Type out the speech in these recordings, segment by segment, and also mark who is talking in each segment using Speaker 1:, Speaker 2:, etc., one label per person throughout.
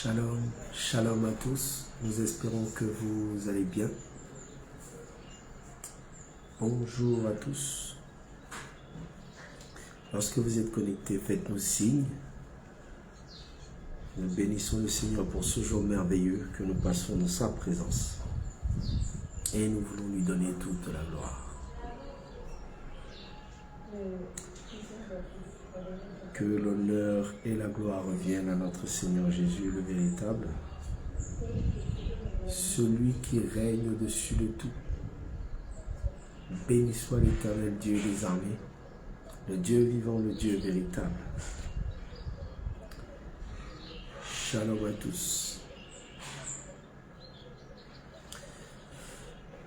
Speaker 1: Shalom, shalom à tous. Nous espérons que vous allez bien. Bonjour à tous. Lorsque vous êtes connectés, faites-nous signe. Nous bénissons le Seigneur pour ce jour merveilleux que nous passons dans sa présence. Et nous voulons lui donner toute la gloire. Que l'honneur et la gloire reviennent à notre Seigneur Jésus, le véritable, celui qui règne au-dessus de tout. Béni soit l'Éternel Dieu des armées, le Dieu vivant, le Dieu véritable. Shalom à tous.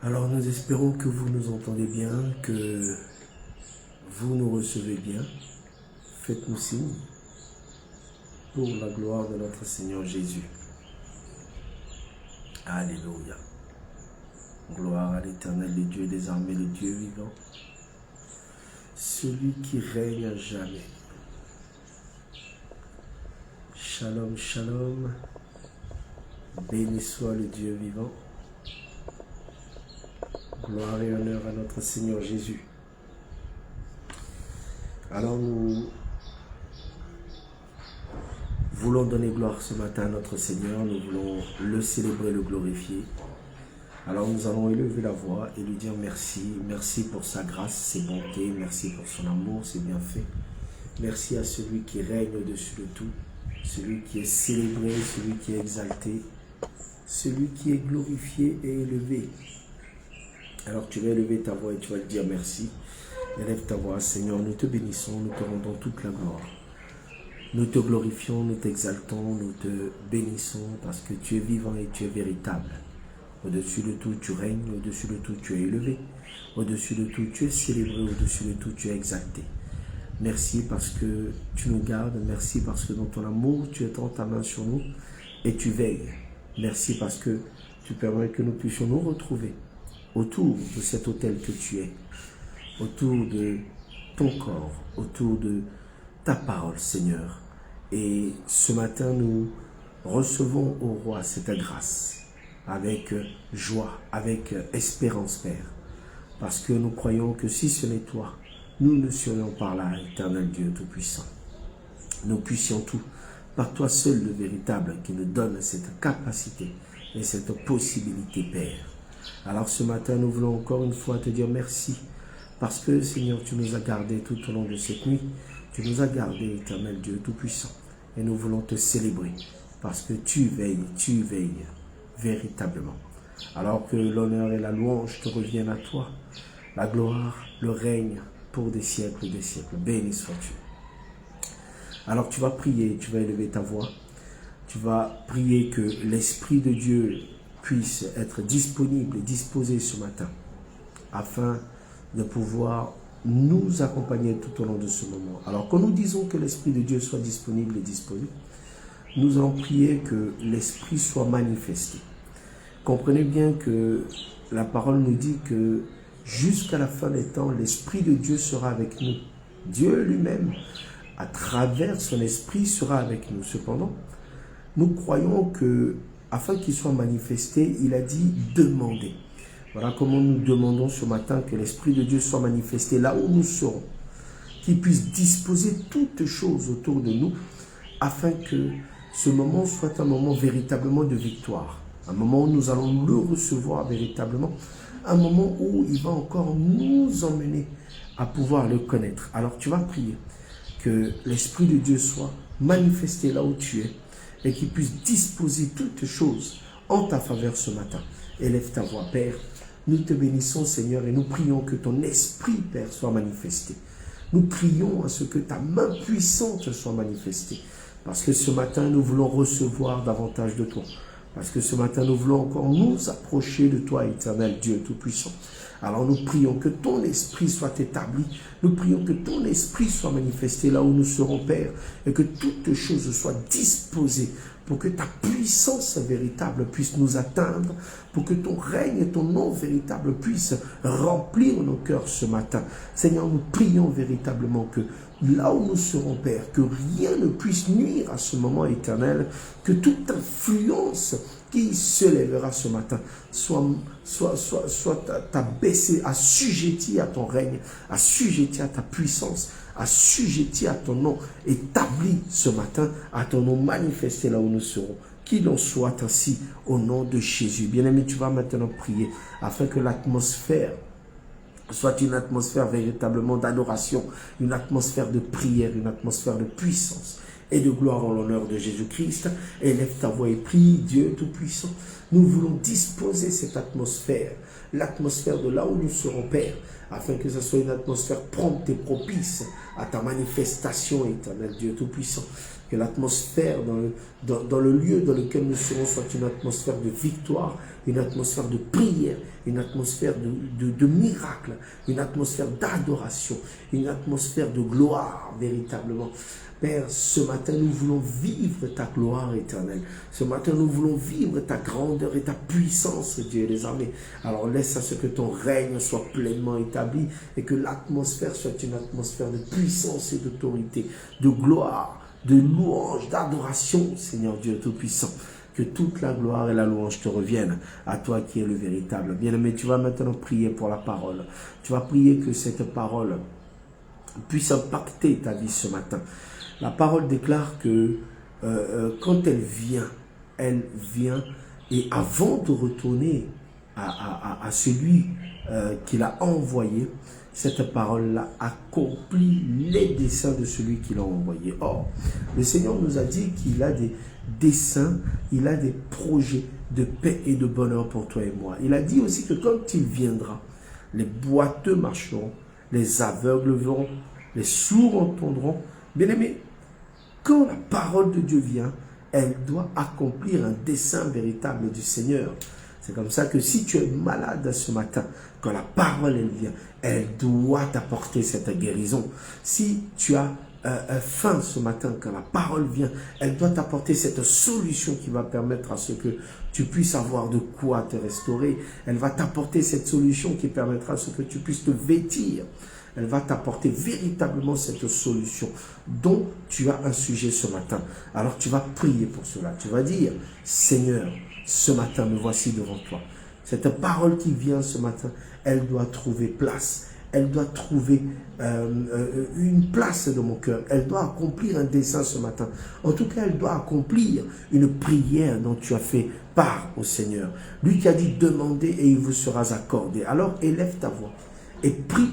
Speaker 1: Alors nous espérons que vous nous entendez bien, que vous nous recevez bien. Faites-nous signe pour la gloire de notre Seigneur Jésus. Alléluia. Gloire à l'Éternel, le Dieu des armées, le Dieu vivant, celui qui règne à jamais. Shalom, shalom. Béni soit le Dieu vivant. Gloire et honneur à notre Seigneur Jésus. Alors nous voulons donner gloire ce matin à notre Seigneur, nous voulons le célébrer, le glorifier. Alors nous allons élever la voix et lui dire merci, merci pour sa grâce, ses bontés, merci pour son amour, ses bienfaits. Merci à celui qui règne au-dessus de tout, celui qui est célébré, celui qui est exalté, celui qui est glorifié et élevé. Alors tu vas élever ta voix et tu vas lui dire merci. Élève ta voix, Seigneur, nous te bénissons, nous te rendons toute la gloire. Nous te glorifions, nous t'exaltons, nous te bénissons parce que tu es vivant et tu es véritable. Au-dessus de tout, tu règnes, au-dessus de tout, tu es élevé. Au-dessus de tout, tu es célébré, au-dessus de tout, tu es exalté. Merci parce que tu nous gardes, merci parce que dans ton amour, tu étends ta main sur nous et tu veilles. Merci parce que tu permets que nous puissions nous retrouver autour de cet autel que tu es, autour de ton corps, autour de ta parole, Seigneur. Et ce matin, nous recevons au Roi cette grâce avec joie, avec espérance, Père. Parce que nous croyons que si ce n'est toi, nous ne serions pas là, Éternel Dieu Tout-Puissant. Nous puissions tout, par toi seul le véritable qui nous donne cette capacité et cette possibilité, Père. Alors ce matin, nous voulons encore une fois te dire merci. Parce que, Seigneur, tu nous as gardés tout au long de cette nuit. Tu nous as gardés, Éternel Dieu Tout-Puissant. Et nous voulons te célébrer. Parce que tu veilles véritablement. Alors que l'honneur et la louange te reviennent à toi. La gloire, le règne pour des siècles et des siècles. Béni sois-tu. Alors tu vas prier, tu vas élever ta voix. Tu vas prier que l'Esprit de Dieu puisse être disponible et disposé ce matin. Afin de pouvoir nous accompagner tout au long de ce moment. Alors, quand nous disons que l'Esprit de Dieu soit disponible et disposé, nous allons prier que l'Esprit soit manifesté. Comprenez bien que la parole nous dit que jusqu'à la fin des temps, l'Esprit de Dieu sera avec nous. Dieu lui-même, à travers son Esprit, sera avec nous. Cependant, nous croyons que, afin qu'il soit manifesté, il a dit « demandez ». Voilà comment nous demandons ce matin que l'Esprit de Dieu soit manifesté là où nous serons, qu'il puisse disposer toutes choses autour de nous, afin que ce moment soit un moment véritablement de victoire, un moment où nous allons le recevoir véritablement, un moment où il va encore nous emmener à pouvoir le connaître. Alors tu vas prier que l'Esprit de Dieu soit manifesté là où tu es et qu'il puisse disposer toutes choses en ta faveur ce matin. Élève ta voix, Père. Nous te bénissons, Seigneur, et nous prions que ton Esprit, Père, soit manifesté. Nous prions à ce que ta main puissante soit manifestée. Parce que ce matin, nous voulons recevoir davantage de toi. Parce que ce matin, nous voulons encore nous approcher de toi, Éternel Dieu Tout-Puissant. Alors nous prions que ton Esprit soit établi. Nous prions que ton Esprit soit manifesté là où nous serons, Père. Et que toutes choses soient disposées pour que ta puissance véritable puisse nous atteindre, pour que ton règne et ton nom véritable puissent remplir nos cœurs ce matin. Seigneur, nous prions véritablement que là où nous serons, Père, que rien ne puisse nuire à ce moment éternel, que toute influence qui se lèvera ce matin soit abaissée, assujettie à ton règne, assujettie à ta puissance, assujettie à ton nom, établi ce matin, à ton nom manifesté là où nous serons. Qu'il en soit ainsi au nom de Jésus. Bien-aimé, tu vas maintenant prier afin que l'atmosphère soit une atmosphère véritablement d'adoration, une atmosphère de prière, une atmosphère de puissance et de gloire en l'honneur de Jésus-Christ. Élève ta voix et prie, Dieu Tout-Puissant. Nous voulons disposer cette atmosphère, l'atmosphère de là où nous serons, Père, afin que ce soit une atmosphère prompte et propice à ta manifestation éternelle, Dieu Tout-Puissant. Que l'atmosphère dans le lieu dans lequel nous serons soit une atmosphère de victoire, une atmosphère de prière, une atmosphère de miracle, une atmosphère d'adoration, une atmosphère de gloire véritablement. Père, ce matin, nous voulons vivre ta gloire éternelle. Ce matin, nous voulons vivre ta grandeur et ta puissance, Dieu des armées. Alors laisse à ce que ton règne soit pleinement établi et que l'atmosphère soit une atmosphère de puissance et d'autorité, de gloire, de louange, d'adoration, Seigneur Dieu Tout-Puissant. Que toute la gloire et la louange te reviennent à toi qui es le véritable. Bien-aimé, tu vas maintenant prier pour la parole. Tu vas prier que cette parole puisse impacter ta vie ce matin. La parole déclare que quand elle vient et avant de retourner à celui qui l'a envoyé, cette parole-là accomplit les desseins de celui qui l'a envoyé. Or, le Seigneur nous a dit qu'il a des desseins, il a des projets de paix et de bonheur pour toi et moi. Il a dit aussi que quand il viendra, les boiteux marcheront, les aveugles verront, les sourds entendront. Bien-aimé, quand la parole de Dieu vient, elle doit accomplir un dessein véritable du Seigneur. C'est comme ça que si tu es malade ce matin, quand la parole elle vient, elle doit t'apporter cette guérison. Si tu as faim ce matin, quand la parole vient, elle doit t'apporter cette solution qui va permettre à ce que tu puisses avoir de quoi te restaurer. Elle va t'apporter cette solution qui permettra à ce que tu puisses te vêtir. Elle va t'apporter véritablement cette solution dont tu as un sujet ce matin. Alors tu vas prier pour cela. Tu vas dire, Seigneur, ce matin, me voici devant toi. Cette parole qui vient ce matin, elle doit trouver place. Elle doit trouver une place dans mon cœur. Elle doit accomplir un dessein ce matin. En tout cas, elle doit accomplir une prière dont tu as fait part au Seigneur. Lui qui a dit, demandez et il vous sera accordé. Alors, élève ta voix et prie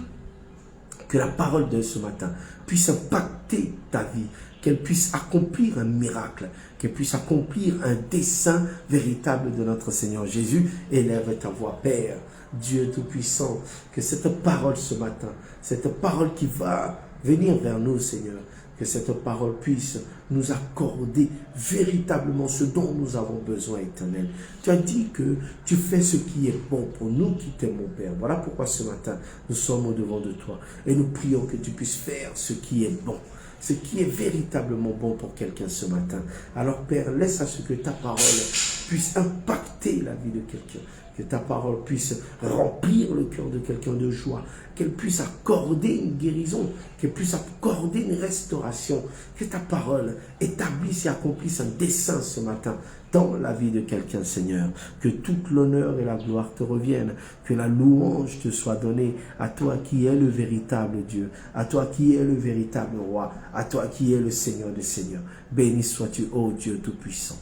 Speaker 1: que la parole de ce matin puisse impacter ta vie, qu'elle puisse accomplir un miracle, qu'elle puisse accomplir un dessein véritable de notre Seigneur Jésus. Élève ta voix, Père, Dieu Tout-Puissant, que cette parole ce matin, cette parole qui va venir vers nous, Seigneur, que cette parole puisse nous accorder véritablement ce dont nous avons besoin, éternel. Tu as dit que tu fais ce qui est bon pour nous qui t'aimons, Père. Voilà pourquoi ce matin, nous sommes au-devant de toi. Et nous prions que tu puisses faire ce qui est bon, ce qui est véritablement bon pour quelqu'un ce matin. Alors, Père, laisse à ce que ta parole puisse impacter la vie de quelqu'un. Que ta parole puisse remplir le cœur de quelqu'un de joie, qu'elle puisse accorder une guérison, qu'elle puisse accorder une restauration, que ta parole établisse et accomplisse un dessein ce matin dans la vie de quelqu'un, Seigneur. Que toute l'honneur et la gloire te reviennent, que la louange te soit donnée à toi qui es le véritable Dieu, à toi qui es le véritable roi, à toi qui es le Seigneur des Seigneurs. Béni sois-tu, ô Dieu Tout-Puissant.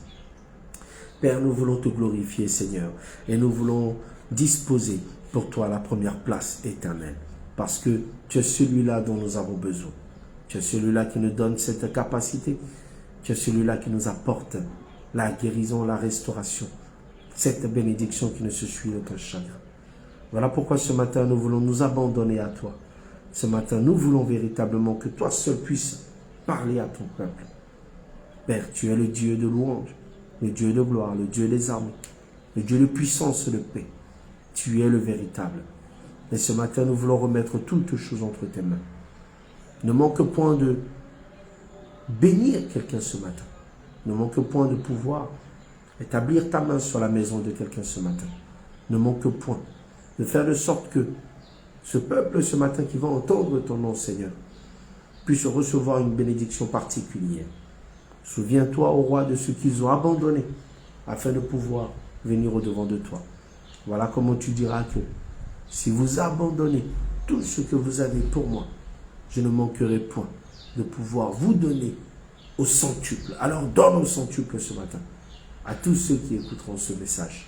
Speaker 1: Père, nous voulons te glorifier, Seigneur, et nous voulons disposer pour toi la première place éternelle, parce que tu es celui-là dont nous avons besoin. Tu es celui-là qui nous donne cette capacité. Tu es celui-là qui nous apporte la guérison, la restauration, cette bénédiction qui ne se suit aucun chagrin. Voilà pourquoi ce matin, nous voulons nous abandonner à toi. Ce matin, nous voulons véritablement que toi seul puisses parler à ton peuple. Père, tu es le Dieu de louange, le Dieu de gloire, le Dieu des armées, le Dieu de puissance et de paix. Tu es le véritable. Et ce matin, nous voulons remettre toutes choses entre tes mains. Ne manque point de bénir quelqu'un ce matin. Ne manque point de pouvoir établir ta main sur la maison de quelqu'un ce matin. Ne manque point de faire de sorte que ce peuple ce matin qui va entendre ton nom, Seigneur, puissent recevoir une bénédiction particulière. Souviens-toi, ô roi, de ceux qu'ils ont abandonnés afin de pouvoir venir au-devant de toi. Voilà comment tu diras que si vous abandonnez tout ce que vous avez pour moi, je ne manquerai point de pouvoir vous donner au centuple. Alors donne au centuple ce matin à tous ceux qui écouteront ce message.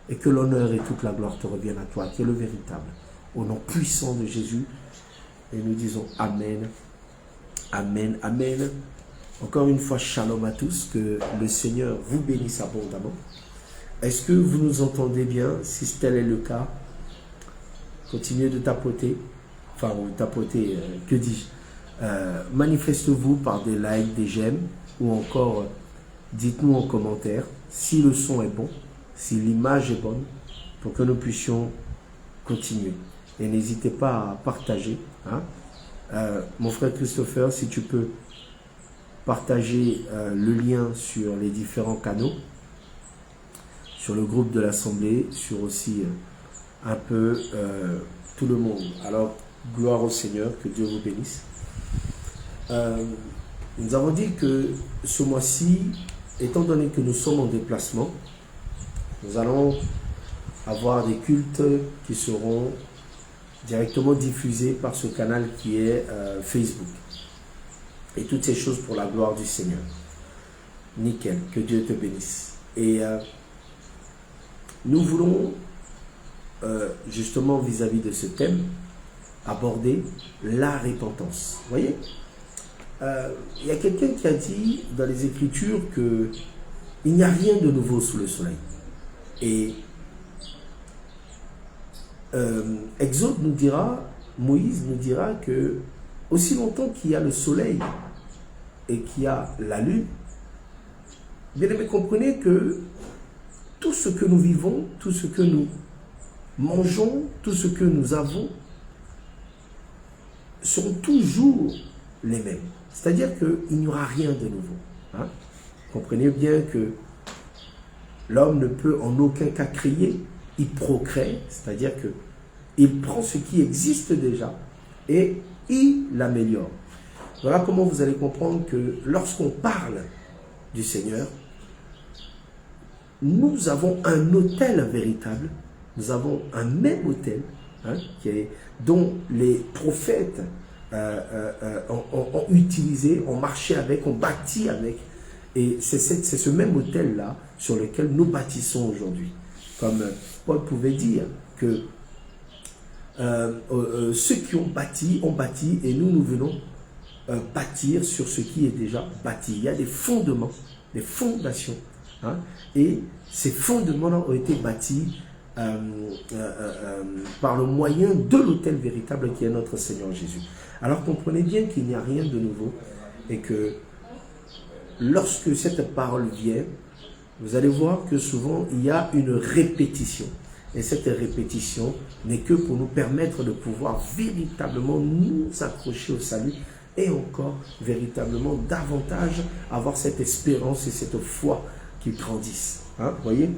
Speaker 1: Et que l'honneur et toute la gloire te reviennent à toi, qui est le véritable. Au nom puissant de Jésus. Et nous disons Amen, Amen, Amen. Encore une fois, shalom à tous. Que le Seigneur vous bénisse abondamment. Est-ce que vous nous entendez bien? Si tel est le cas, continuez de tapoter. Enfin, tapoter, que dis-je? Manifestez-vous par des likes, des j'aime, ou encore dites-nous en commentaire si le son est bon, si l'image est bonne, pour que nous puissions continuer. Et n'hésitez pas à partager. Hein. Mon frère Christopher, si tu peux partager le lien sur les différents canaux, sur le groupe de l'Assemblée, sur aussi un peu tout le monde. Alors, gloire au Seigneur, que Dieu vous bénisse. Nous avons dit que ce mois-ci, étant donné que nous sommes en déplacement, nous allons avoir des cultes qui seront directement diffusés par ce canal qui est Facebook. Et toutes ces choses pour la gloire du Seigneur. Nickel, que Dieu te bénisse. Et nous voulons, justement vis-à-vis de ce thème, aborder la repentance. Vous voyez, il y a quelqu'un qui a dit dans les Écritures que il n'y a rien de nouveau sous le soleil. Et Exode nous dira, Moïse nous dira que aussi longtemps qu'il y a le soleil et qu'il y a la lune, bien aimé, comprenez que tout ce que nous vivons, tout ce que nous mangeons, tout ce que nous avons, sont toujours les mêmes. C'est-à-dire qu'il n'y aura rien de nouveau. Hein? Comprenez bien que l'homme ne peut en aucun cas créer, il procrée, c'est-à-dire qu'il prend ce qui existe déjà et il l'améliore. Voilà comment vous allez comprendre que lorsqu'on parle du Seigneur, nous avons un autel véritable, nous avons un même autel, hein, dont les prophètes ont utilisé, ont marché avec, ont bâti avec. Et c'est ce même autel-là sur lequel nous bâtissons aujourd'hui. Comme Paul pouvait dire que ceux qui ont bâti et nous venons bâtir sur ce qui est déjà bâti. Il y a des fondements, des fondations. Hein, et ces fondements-là ont été bâtis par le moyen de l'autel véritable qui est notre Seigneur Jésus. Alors comprenez bien qu'il n'y a rien de nouveau et que lorsque cette parole vient, vous allez voir que souvent il y a une répétition. Et cette répétition n'est que pour nous permettre de pouvoir véritablement nous accrocher au salut et encore véritablement davantage avoir cette espérance et cette foi qui grandissent. Hein? Vous voyez,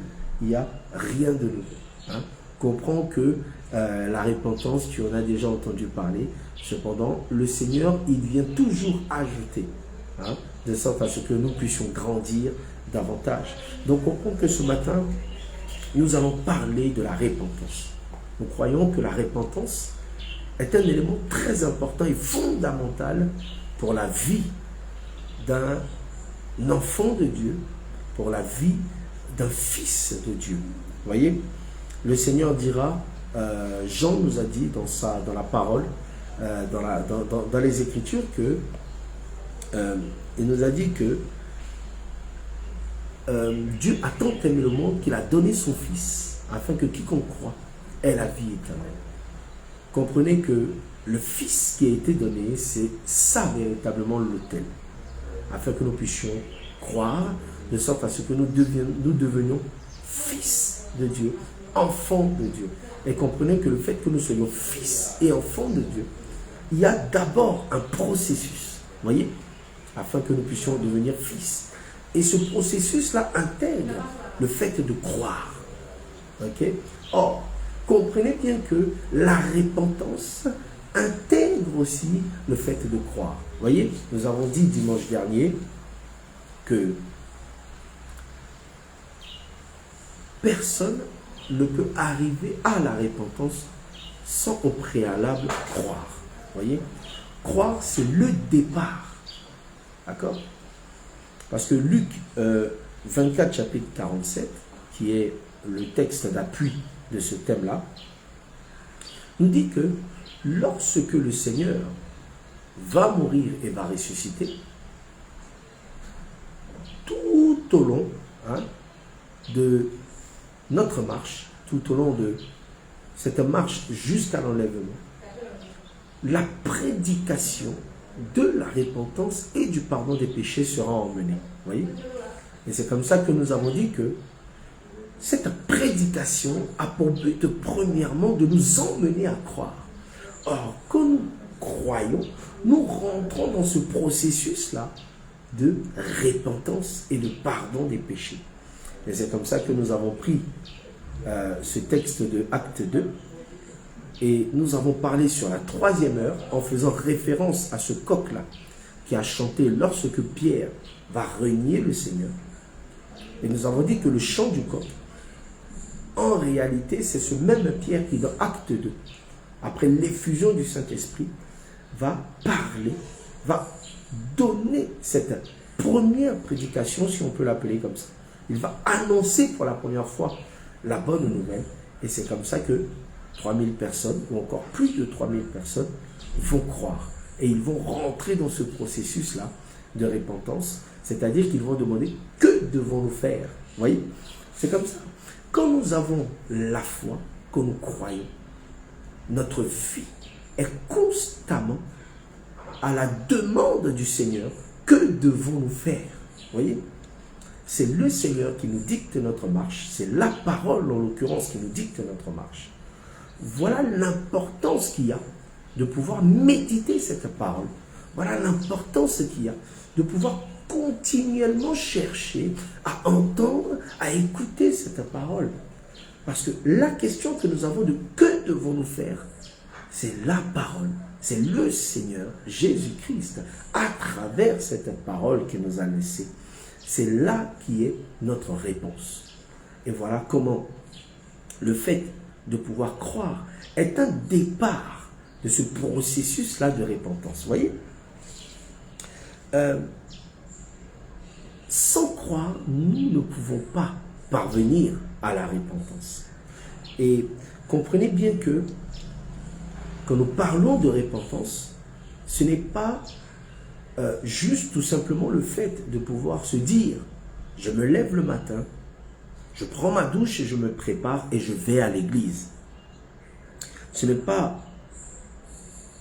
Speaker 1: il n'y a rien de nouveau. Hein? Comprends que la repentance, tu en as déjà entendu parler. Cependant, le Seigneur, il vient toujours ajouter, hein, de sorte à ce que nous puissions grandir davantage. Donc, comprends que ce matin, nous allons parler de la repentance. Nous croyons que la repentance est un élément très important et fondamental pour la vie d'un enfant de Dieu, pour la vie d'un fils de Dieu. Vous voyez, le Seigneur dira, Jean nous a dit dans la parole, dans les Écritures, que il nous a dit que Dieu a tant aimé le monde qu'il a donné son Fils, afin que quiconque croit ait la vie éternelle. Comprenez que le Fils qui a été donné, c'est ça véritablement l'autel, afin que nous puissions croire, de sorte à ce que nous devenions fils de Dieu, enfants de Dieu. Et comprenez que le fait que nous soyons fils et enfants de Dieu, il y a d'abord un processus, voyez, afin que nous puissions devenir fils. Et ce processus-là intègre le fait de croire. Okay? Or, comprenez bien que la repentance intègre aussi le fait de croire. Voyez, nous avons dit dimanche dernier que personne ne peut arriver à la repentance sans au préalable croire. Voyez, croire, c'est le départ. D'accord? Parce que Luc 24, chapitre 47, qui est le texte d'appui de ce thème-là, nous dit que lorsque le Seigneur va mourir et va ressusciter, tout au long de notre marche, tout au long de cette marche jusqu'à l'enlèvement, la prédication de la repentance et du pardon des péchés sera emmenée. Voyez? Et c'est comme ça que nous avons dit que cette prédication a pour but premièrement de nous emmener à croire. Or, quand nous croyons, nous rentrons dans ce processus-là de repentance et de pardon des péchés. Et c'est comme ça que nous avons pris ce texte de Acte 2 et nous avons parlé sur la 3e heure en faisant référence à ce coq-là qui a chanté lorsque Pierre va renier le Seigneur. Et nous avons dit que le chant du coq, en réalité, c'est ce même Pierre qui, dans Acte 2, après l'effusion du Saint-Esprit, va parler, va donner cette première prédication, si on peut l'appeler comme ça. Il va annoncer pour la première fois la bonne nouvelle. Et c'est comme ça que 3000 personnes, ou encore plus de 3000 personnes, vont croire. Et ils vont rentrer dans ce processus-là de repentance. C'est-à-dire qu'ils vont demander, que devons-nous faire? Vous voyez? C'est comme ça. Quand nous avons la foi, que nous croyons, notre vie est constamment à la demande du Seigneur. Que devons-nous faire? Vous voyez? C'est le Seigneur qui nous dicte notre marche. C'est la parole, en l'occurrence, qui nous dicte notre marche. Voilà l'importance qu'il y a de pouvoir méditer cette parole. Voilà l'importance qu'il y a de pouvoir continuellement chercher à entendre, à écouter cette parole. Parce que la question que nous avons de que devons-nous faire, c'est la parole. C'est le Seigneur Jésus-Christ à travers cette parole qu'il nous a laissée. C'est là qui est notre réponse. Et voilà comment le fait de pouvoir croire est un départ de ce processus-là de repentance. Vous voyez? Sans croire, nous ne pouvons pas parvenir à la repentance. Et comprenez bien que quand nous parlons de repentance, ce n'est pas juste tout simplement le fait de pouvoir se dire, je me lève le matin, je prends ma douche et je me prépare et je vais à l'église. Ce n'est pas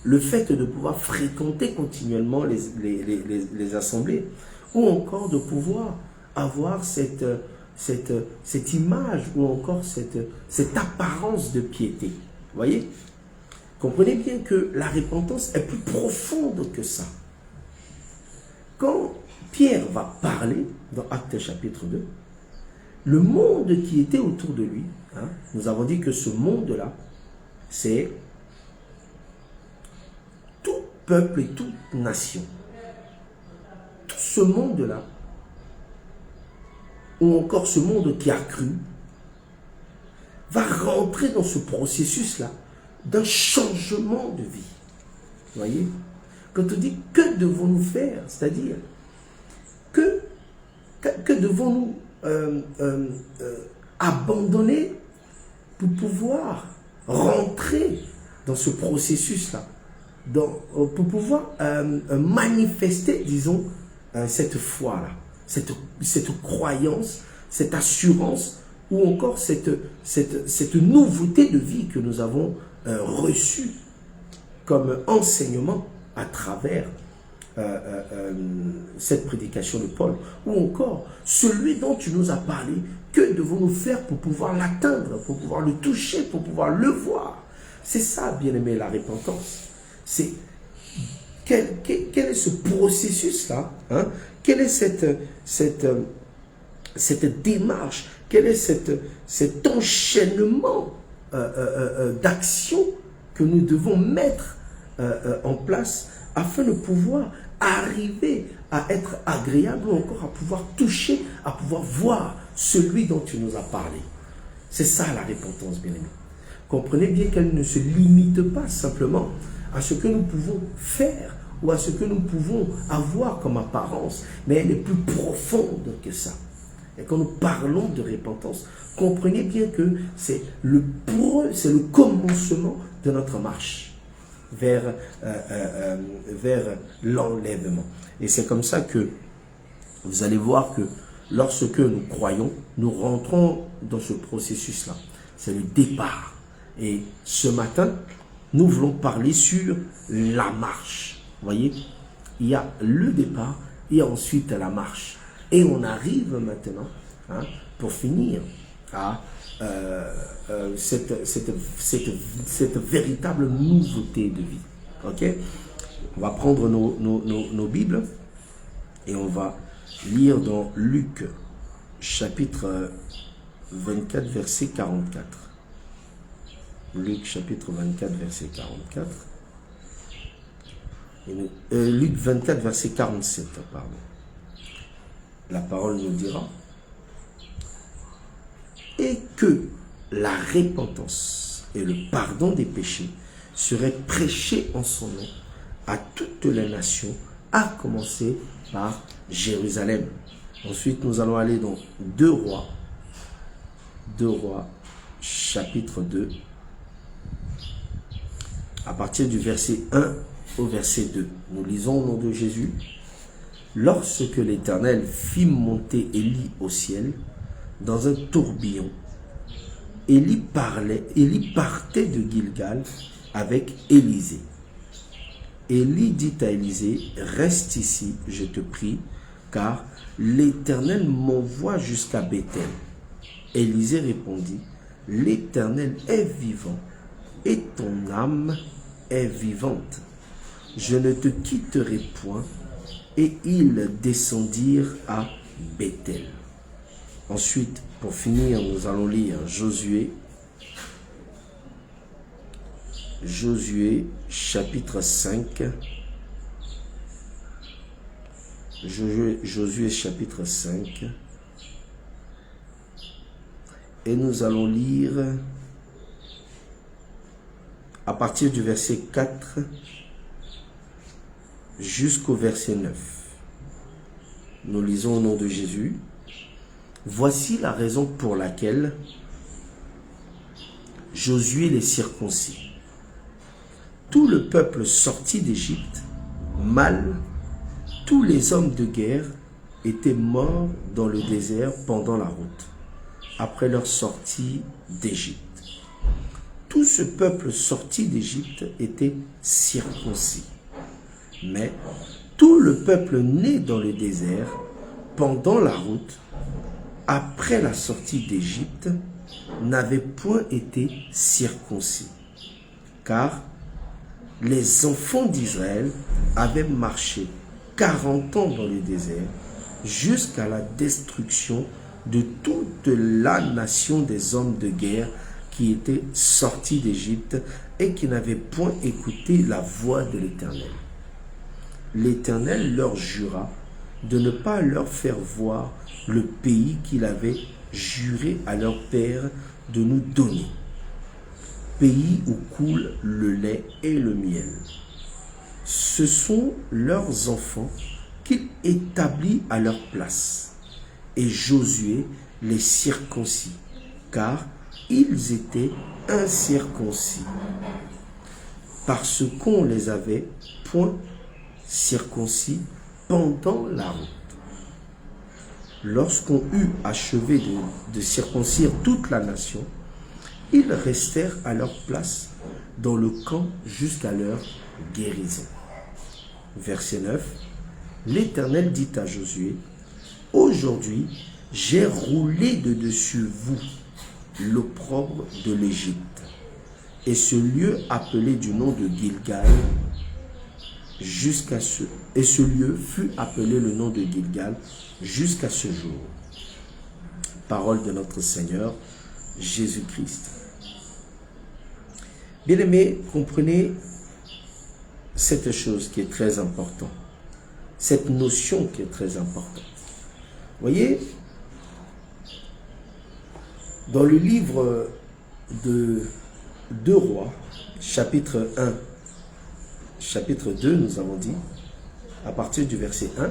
Speaker 1: le fait de pouvoir fréquenter continuellement les assemblées ou encore de pouvoir avoir cette image ou encore cette apparence de piété. Vous voyez? Comprenez bien que la repentance est plus profonde que ça. Quand Pierre va parler dans Actes chapitre 2, le monde qui était autour de lui, nous avons dit que ce monde-là, c'est tout peuple et toute nation. Tout ce monde-là, ou encore ce monde qui a cru, va rentrer dans ce processus-là d'un changement de vie. Vous voyez? Quand on dit que devons-nous faire, c'est-à-dire que devons-nous abandonner pour pouvoir rentrer dans ce processus-là, pour pouvoir manifester, disons, cette foi-là, cette croyance, cette assurance, ou encore cette nouveauté de vie que nous avons reçue comme enseignement à travers cette prédication de Paul, ou encore celui dont tu nous as parlé. Que devons-nous faire pour pouvoir l'atteindre, pour pouvoir le toucher, pour pouvoir le voir? C'est ça, bien-aimé, la repentance. C'est quel est ce processus-là, quelle est cette démarche, quel est cet enchaînement d'actions que nous devons mettre en place afin de pouvoir arriver à être agréable ou encore à pouvoir toucher, à pouvoir voir celui dont tu nous as parlé. C'est ça la repentance, bien-aimés. Comprenez bien qu'elle ne se limite pas simplement à ce que nous pouvons faire ou à ce que nous pouvons avoir comme apparence, mais elle est plus profonde que ça. Et quand nous parlons de repentance, comprenez bien que c'est le commencement de notre marche vers l'enlèvement. Et c'est comme ça que vous allez voir que lorsque nous croyons, nous rentrons dans ce processus-là. C'est le départ. Et ce matin, nous voulons parler sur la marche. Vous voyez, il y a le départ et ensuite la marche. Et on arrive maintenant, pour finir, à cette véritable nouveauté de vie. Ok? On va prendre nos Bibles et on va lire dans Luc, chapitre 24, verset 44. Luc, chapitre 24, verset 44. Luc 24, verset 47, pardon. La parole nous dira « Et que la repentance et le pardon des péchés seraient prêchés en son nom à toutes les nations, à commencer par Jérusalem. » Ensuite, nous allons aller dans 2 Rois, chapitre 2, à partir du verset 1 au verset 2. Nous lisons au nom de Jésus. Lorsque l'Éternel fit monter Élie au ciel, dans un tourbillon, Élie partait de Gilgal avec Élisée. Élie dit à Élisée, reste ici, je te prie, car l'Éternel m'envoie jusqu'à Béthel. Élisée répondit, l'Éternel est vivant et ton âme est vivante. Je ne te quitterai point. Et ils descendirent à Béthel. Ensuite, pour finir, nous allons lire Josué, chapitre 5. Josué, chapitre 5. Et nous allons lire à partir du verset 4 jusqu'au verset 9. Nous lisons au nom de Jésus. Voici la raison pour laquelle Josué les circoncis. Tout le peuple sorti d'Égypte, mâles, tous les hommes de guerre étaient morts dans le désert pendant la route, après leur sortie d'Égypte. Tout ce peuple sorti d'Égypte était circoncis. Mais tout le peuple né dans le désert, pendant la route, après la sortie d'Égypte, n'avait point été circoncis. Car les enfants d'Israël avaient marché 40 ans dans le désert, jusqu'à la destruction de toute la nation des hommes de guerre qui étaient sortis d'Égypte et qui n'avaient point écouté la voix de l'Éternel. L'Éternel leur jura de ne pas leur faire voir le pays qu'il avait juré à leur père de nous donner, pays où coule le lait et le miel. Ce sont leurs enfants qu'il établit à leur place, et Josué les circoncis, car ils étaient incirconcis, parce qu'on les avait point circoncis pendant la route. Lorsqu'on eut achevé de circoncire toute la nation, ils restèrent à leur place dans le camp jusqu'à leur guérison. Verset 9. L'Éternel dit à Josué, « Aujourd'hui, j'ai roulé de dessus vous l'opprobre de l'Égypte. » Et ce lieu appelé du nom de Gilgal, et ce lieu fut appelé le nom de Gilgal jusqu'à ce jour. Parole de notre Seigneur Jésus-Christ. Bien-aimés, comprenez cette chose qui est très importante. cette notion qui est très importante. Vous voyez, dans le livre de 2 Rois, chapitre 1, chapitre 2, nous avons dit, à partir du verset 1,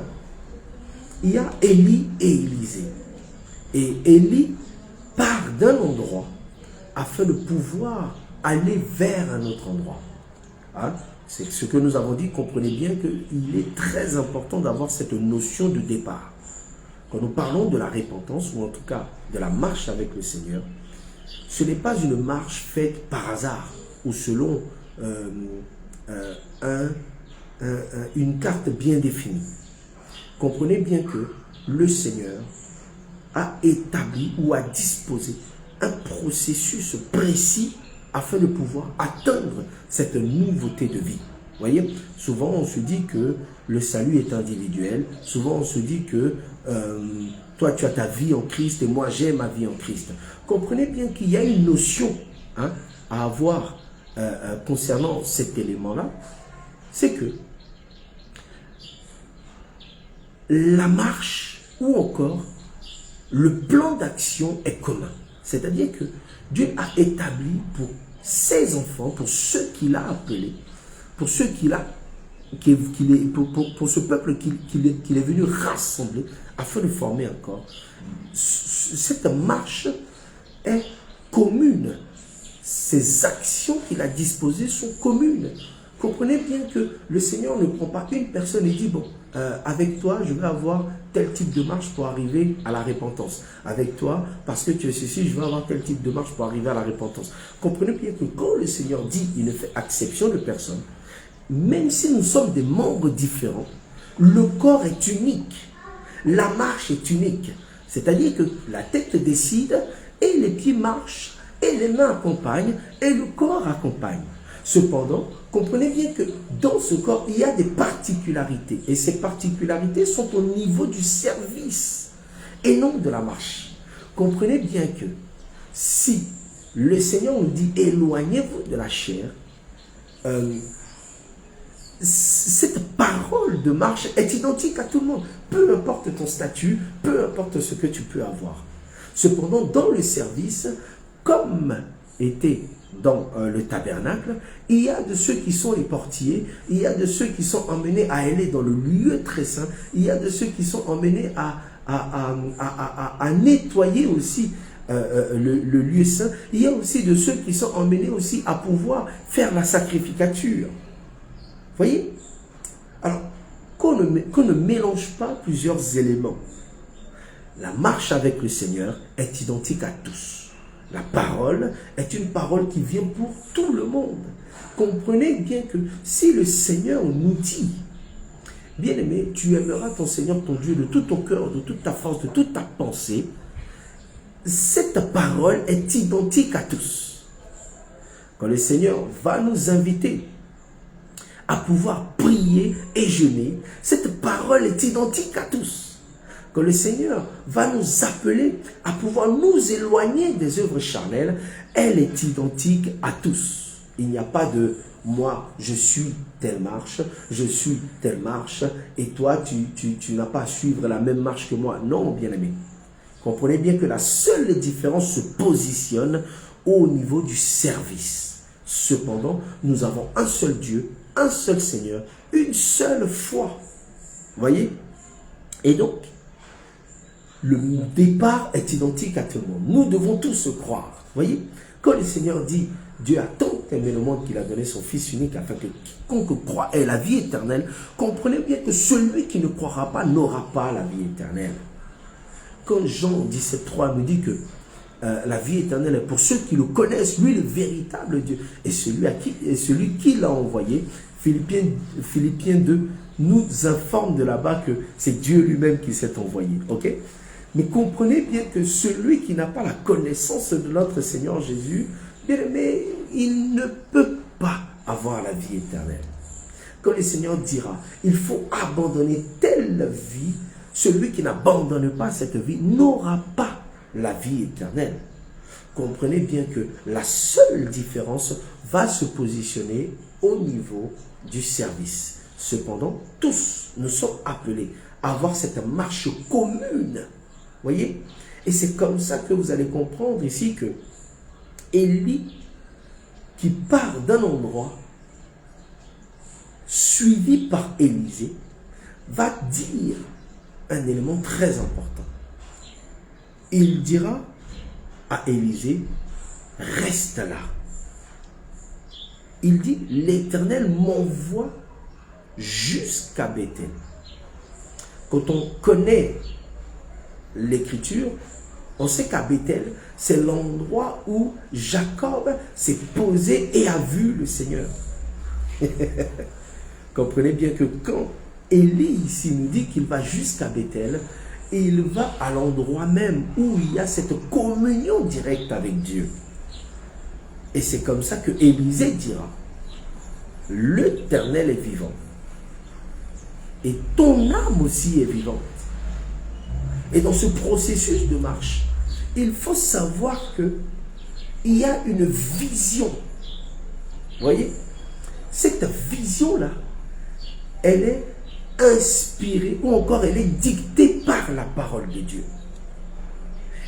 Speaker 1: il y a Élie et Élisée. Et Élie part d'un endroit afin de pouvoir aller vers un autre endroit. Hein? C'est ce que nous avons dit. Comprenez bien qu'il est très important d'avoir cette notion de départ. Quand nous parlons de la repentance, ou en tout cas de la marche avec le Seigneur, ce n'est pas une marche faite par hasard ou selon une carte bien définie. Comprenez bien que le Seigneur a établi ou a disposé un processus précis afin de pouvoir atteindre cette nouveauté de vie. Vous voyez, souvent on se dit que le salut est individuel. Souvent on se dit que toi tu as ta vie en Christ et moi j'ai ma vie en Christ. Comprenez bien qu'il y a une notion à avoir concernant cet élément-là. C'est que la marche ou encore le plan d'action est commun. C'est-à-dire que Dieu a établi pour ses enfants, pour ceux qu'il a appelés, pour ceux pour ce peuple qu'il est venu rassembler afin de former un corps. Cette marche est commune. Ces actions qu'il a disposées sont communes. Comprenez bien que le Seigneur ne prend pas une personne et dit, bon, avec toi, je vais avoir tel type de marche pour arriver à la repentance. Avec toi, parce que tu es ceci, je vais avoir tel type de marche pour arriver à la repentance. Comprenez bien que quand le Seigneur dit, il ne fait exception de personne, même si nous sommes des membres différents, le corps est unique. La marche est unique. C'est-à-dire que la tête décide et les pieds marchent et les mains accompagnent et le corps accompagne. Cependant, comprenez bien que dans ce corps, il y a des particularités. Et ces particularités sont au niveau du service et non de la marche. Comprenez bien que si le Seigneur nous dit « éloignez-vous de la chair », cette parole de marche est identique à tout le monde. Peu importe ton statut, peu importe ce que tu peux avoir. Cependant, dans le service, comme était dans le tabernacle, il y a de ceux qui sont les portiers, il y a de ceux qui sont emmenés à aller dans le lieu très saint, il y a de ceux qui sont emmenés à nettoyer aussi le lieu saint, il y a aussi de ceux qui sont emmenés aussi à pouvoir faire la sacrificature. Voyez? Alors, qu'on ne mélange pas plusieurs éléments. La marche avec le Seigneur est identique à tous. La parole est une parole qui vient pour tout le monde. Comprenez bien que si le Seigneur nous dit, bien-aimé, tu aimeras ton Seigneur, ton Dieu, de tout ton cœur, de toute ta force, de toute ta pensée, cette parole est identique à tous. Quand le Seigneur va nous inviter à pouvoir prier et jeûner, cette parole est identique à tous. Quand le Seigneur va nous appeler à pouvoir nous éloigner des œuvres charnelles, elle est identique à tous. Il n'y a pas de « moi, je suis telle marche, je suis telle marche, et toi, tu n'as pas à suivre la même marche que moi. » Non, bien-aimé. Comprenez bien que la seule différence se positionne au niveau du service. Cependant, nous avons un seul Dieu, un seul Seigneur, une seule foi. Voyez? Et donc, le départ est identique à tout le monde. Nous devons tous se croire. Voyez? Quand le Seigneur dit, Dieu a tant aimé le monde qu'il a donné son Fils unique afin que quiconque croit ait la vie éternelle, comprenez bien que celui qui ne croira pas n'aura pas la vie éternelle. Quand Jean 17,3 nous dit que la vie éternelle est pour ceux qui le connaissent, lui le véritable Dieu, et celui qui l'a envoyé, Philippiens 2 nous informe de là-bas que c'est Dieu lui-même qui s'est envoyé. Ok? Mais comprenez bien que celui qui n'a pas la connaissance de notre Seigneur Jésus, bien aimé, il ne peut pas avoir la vie éternelle. Quand le Seigneur dira, il faut abandonner telle vie, celui qui n'abandonne pas cette vie n'aura pas la vie éternelle. Comprenez bien que la seule différence va se positionner au niveau du service. Cependant, tous nous sommes appelés à avoir cette marche commune. Voyez? Et c'est comme ça que vous allez comprendre ici que Élie, qui part d'un endroit, suivi par Élisée, va dire un élément très important. Il dira à Élisée, reste là. Il dit, l'Éternel m'envoie jusqu'à Bethel. Quand on connaît l'Écriture, on sait qu'à Bethel, c'est l'endroit où Jacob s'est posé et a vu le Seigneur. Comprenez bien que quand Élie ici nous dit qu'il va jusqu'à Bethel, il va à l'endroit même où il y a cette communion directe avec Dieu. Et c'est comme ça que Élisée dira, l'Éternel est vivant. Et ton âme aussi est vivante. Et dans ce processus de marche, il faut savoir que il y a une vision. Vous voyez? Cette vision-là, elle est inspirée ou encore elle est dictée par la parole de Dieu.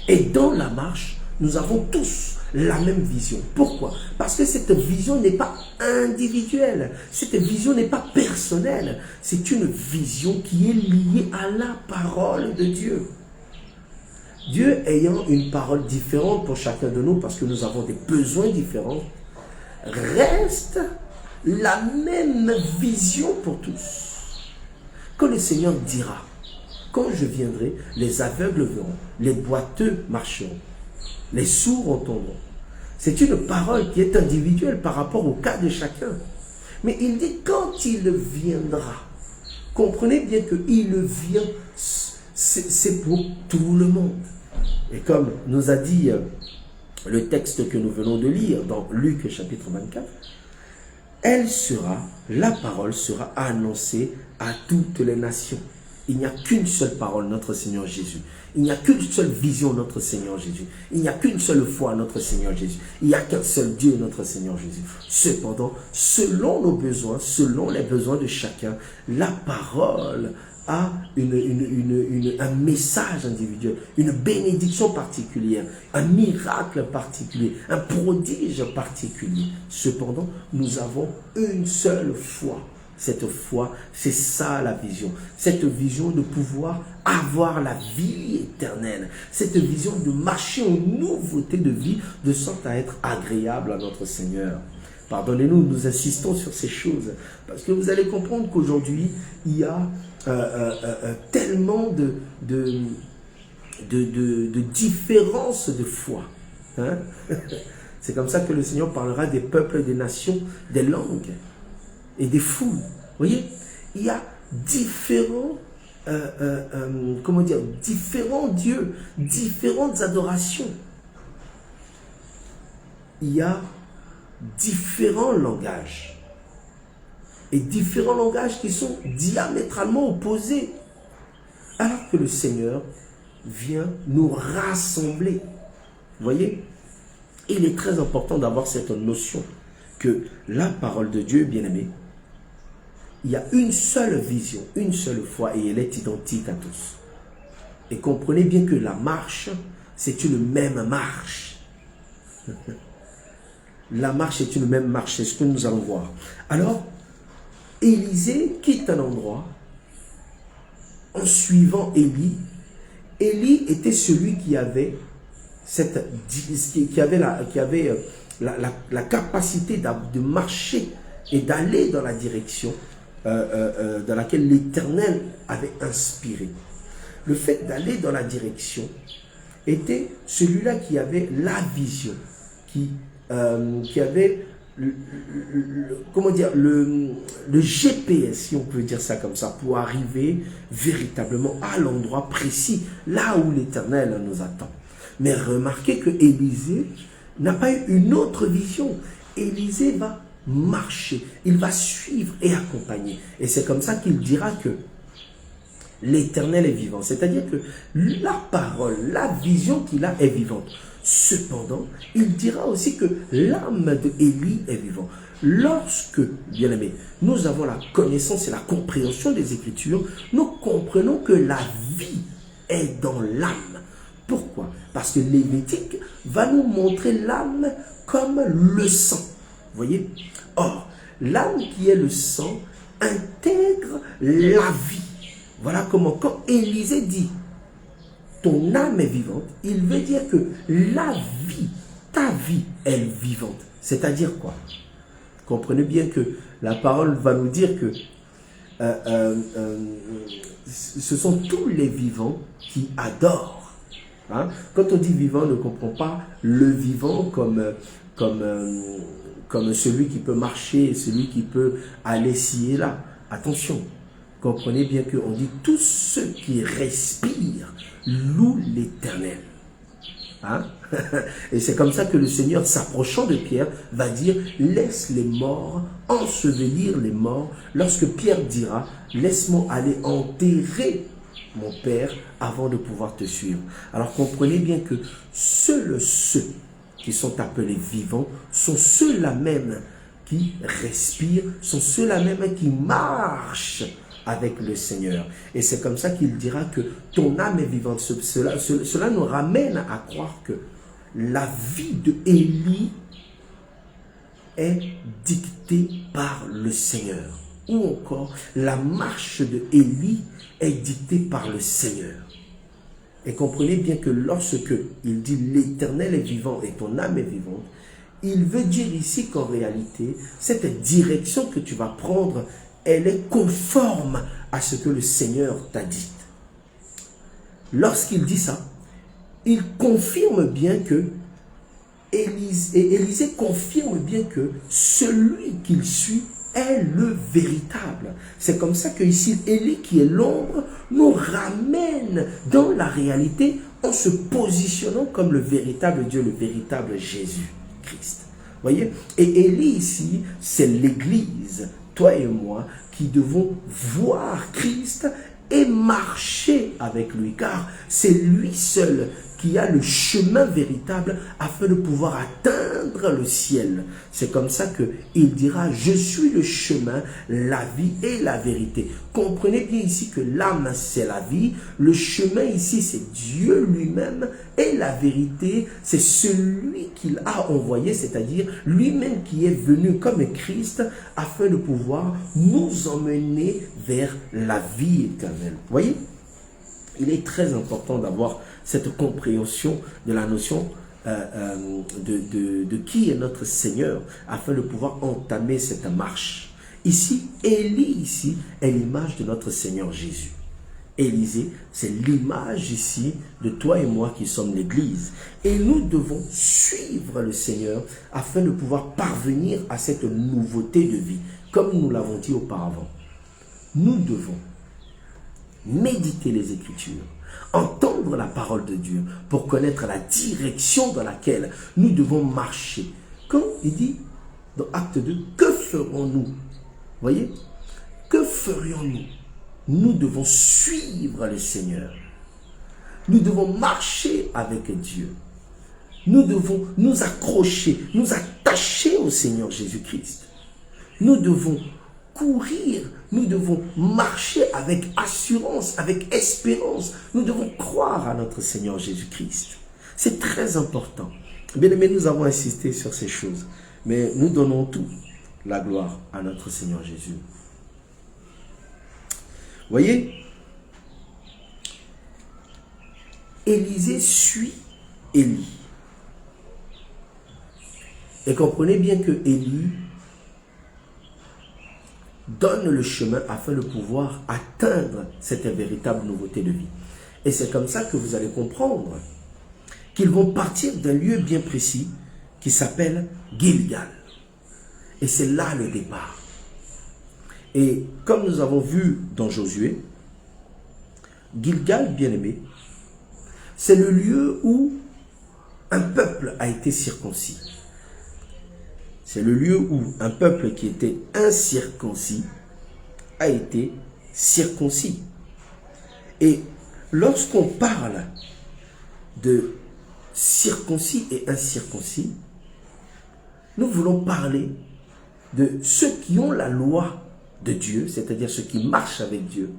Speaker 1: Et dans la marche, nous avons tous la même vision. Pourquoi? Parce que cette vision n'est pas individuelle. Cette vision n'est pas personnelle. C'est une vision qui est liée à la parole de Dieu. Dieu ayant une parole différente pour chacun de nous, parce que nous avons des besoins différents, reste la même vision pour tous. Quand le Seigneur dira, quand je viendrai, les aveugles verront, les boiteux marcheront, les sourds entendront. C'est une parole qui est individuelle par rapport au cas de chacun. Mais il dit, quand il viendra, comprenez bien qu'il vient, c'est pour tout le monde. Et comme nous a dit le texte que nous venons de lire dans Luc chapitre 24, la parole sera annoncée à toutes les nations. Il n'y a qu'une seule parole, notre Seigneur Jésus. Il n'y a qu'une seule vision, notre Seigneur Jésus. Il n'y a qu'une seule foi, notre Seigneur Jésus. Il n'y a qu'un seul Dieu, notre Seigneur Jésus. Cependant, selon nos besoins, selon les besoins de chacun, la parole a un message individuel, une bénédiction particulière, un miracle particulier, un prodige particulier. Cependant, nous avons une seule foi. Cette foi, c'est ça la vision. Cette vision de pouvoir avoir la vie éternelle. Cette vision de marcher en nouveauté de vie, de sorte à être agréable à notre Seigneur. Pardonnez-nous, nous insistons sur ces choses. Parce que vous allez comprendre qu'aujourd'hui, il y a tellement de différences de foi. Hein? C'est comme ça que le Seigneur parlera des peuples, des nations, des langues et des foules. Vous voyez, il y a différents, différents dieux, différentes adorations. Il y a différents langages. Et différents langages qui sont diamétralement opposés. Alors que le Seigneur vient nous rassembler. Vous voyez, il est très important d'avoir cette notion que la parole de Dieu, bien-aimé, il y a une seule vision, une seule foi et elle est identique à tous. Et comprenez bien que la marche, c'est une même marche. La marche est une même marche, c'est ce que nous allons voir. Alors, Élisée quitte un endroit en suivant Élie. Élie était celui qui avait la capacité de marcher et d'aller dans la direction dans laquelle l'Éternel avait inspiré. Le fait d'aller dans la direction était celui-là qui avait la vision, qui avait le GPS, si on peut dire ça comme ça, pour arriver véritablement à l'endroit précis, là où l'Éternel nous attend. Mais remarquez que Élisée n'a pas eu une autre vision. Élisée va marcher, il va suivre et accompagner. Et c'est comme ça qu'il dira que l'Éternel est vivant. C'est-à-dire que la parole, la vision qu'il a est vivante. Cependant, il dira aussi que l'âme de Élie est vivante. lorsque, bien aimé, nous avons la connaissance et la compréhension des Écritures, nous comprenons que la vie est dans l'âme. Pourquoi? Parce que Lévitique va nous montrer l'âme comme le sang. Vous voyez? Or, l'âme qui est le sang intègre la vie. Voilà comment, quand Élisée dit ton âme est vivante, il veut dire que la vie, ta vie est vivante. C'est-à-dire quoi? Comprenez bien que la parole va nous dire que ce sont tous les vivants qui adorent. Hein? Quand on dit vivant, on ne comprend pas le vivant comme celui qui peut marcher, celui qui peut aller ci et là. Attention, comprenez bien qu'on dit tous ceux qui respirent louent l'Éternel. Hein? Et c'est comme ça que le Seigneur, s'approchant de Pierre, va dire « Laisse les morts ensevelir les morts » lorsque Pierre dira « Laisse-moi aller enterrer mon Père avant de pouvoir te suivre. » Alors comprenez bien que seuls ceux qui sont appelés vivants sont ceux-là même qui respirent, sont ceux-là même qui marchent avec le Seigneur. Et c'est comme ça qu'il dira que ton âme est vivante. Cela nous ramène à croire que la vie de Élie est dictée par le Seigneur. Ou encore, la marche de Élie est dictée par le Seigneur. Et comprenez bien que lorsque il dit l'Éternel est vivant et ton âme est vivante, il veut dire ici qu'en réalité, cette direction que tu vas prendre, elle est conforme à ce que le Seigneur t'a dit. Lorsqu'il dit ça, il confirme bien que, Élisée confirme bien que celui qu'il suit est le véritable. C'est comme ça que ici, Élie qui est l'ombre nous ramène dans la réalité en se positionnant comme le véritable Dieu, le véritable Jésus-Christ. Voyez? Et Élie ici, c'est l'Église, toi et moi, qui devons voir Christ et marcher avec lui, car c'est lui seul qui a le chemin véritable afin de pouvoir atteindre le ciel. C'est comme ça qu'il dira, je suis le chemin, la vie et la vérité. Comprenez bien ici que l'âme c'est la vie, le chemin ici c'est Dieu lui-même et la vérité c'est celui qu'il a envoyé, c'est-à-dire lui-même qui est venu comme Christ afin de pouvoir nous emmener vers la vie éternelle. Vous voyez? Il est très important d'avoir cette compréhension de la notion de qui est notre Seigneur afin de pouvoir entamer cette marche. Ici, Élie ici est l'image de notre Seigneur Jésus. Élisée, c'est l'image ici de toi et moi qui sommes l'Église. Et nous devons suivre le Seigneur afin de pouvoir parvenir à cette nouveauté de vie. Comme nous l'avons dit auparavant, nous devons méditer les Écritures, entendre la parole de Dieu pour connaître la direction dans laquelle nous devons marcher. Quand il dit dans Acte 2, que ferons-nous? Voyez? Que ferions-nous? Nous devons suivre le Seigneur. Nous devons marcher avec Dieu. Nous devons nous accrocher, nous attacher au Seigneur Jésus-Christ. Nous devons courir, nous devons marcher avec assurance, avec espérance. Nous devons croire à notre Seigneur Jésus-Christ. C'est très important. Bien aimé, nous avons insisté sur ces choses, mais nous donnons tout la gloire à notre Seigneur Jésus. Voyez, Élisée suit Élie. Et comprenez bien que Élie donne le chemin afin de pouvoir atteindre cette véritable nouveauté de vie. Et c'est comme ça que vous allez comprendre qu'ils vont partir d'un lieu bien précis qui s'appelle Gilgal. Et c'est là le départ. Et comme nous avons vu dans Josué, Gilgal, bien aimé, c'est le lieu où un peuple a été circoncis. C'est le lieu où un peuple qui était incirconcis a été circoncis. Et lorsqu'on parle de circoncis et incirconcis, nous voulons parler de ceux qui ont la loi de Dieu, c'est-à-dire ceux qui marchent avec Dieu,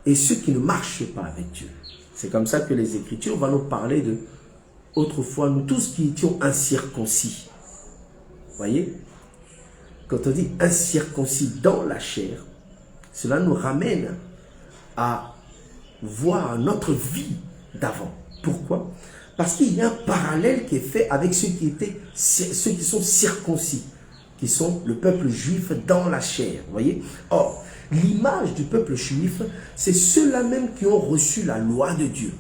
Speaker 1: et ceux qui ne marchent pas avec Dieu. C'est comme ça que les Écritures vont nous parler de, autrefois, nous tous qui étions incirconcis. Voyez, quand on dit incirconcis dans la chair, cela nous ramène à voir notre vie d'avant. Pourquoi? Parce qu'il y a un parallèle qui est fait avec ceux qui sont circoncis, qui sont le peuple juif dans la chair. Voyez? Or, l'image du peuple juif, c'est ceux-là même qui ont reçu la loi de Dieu.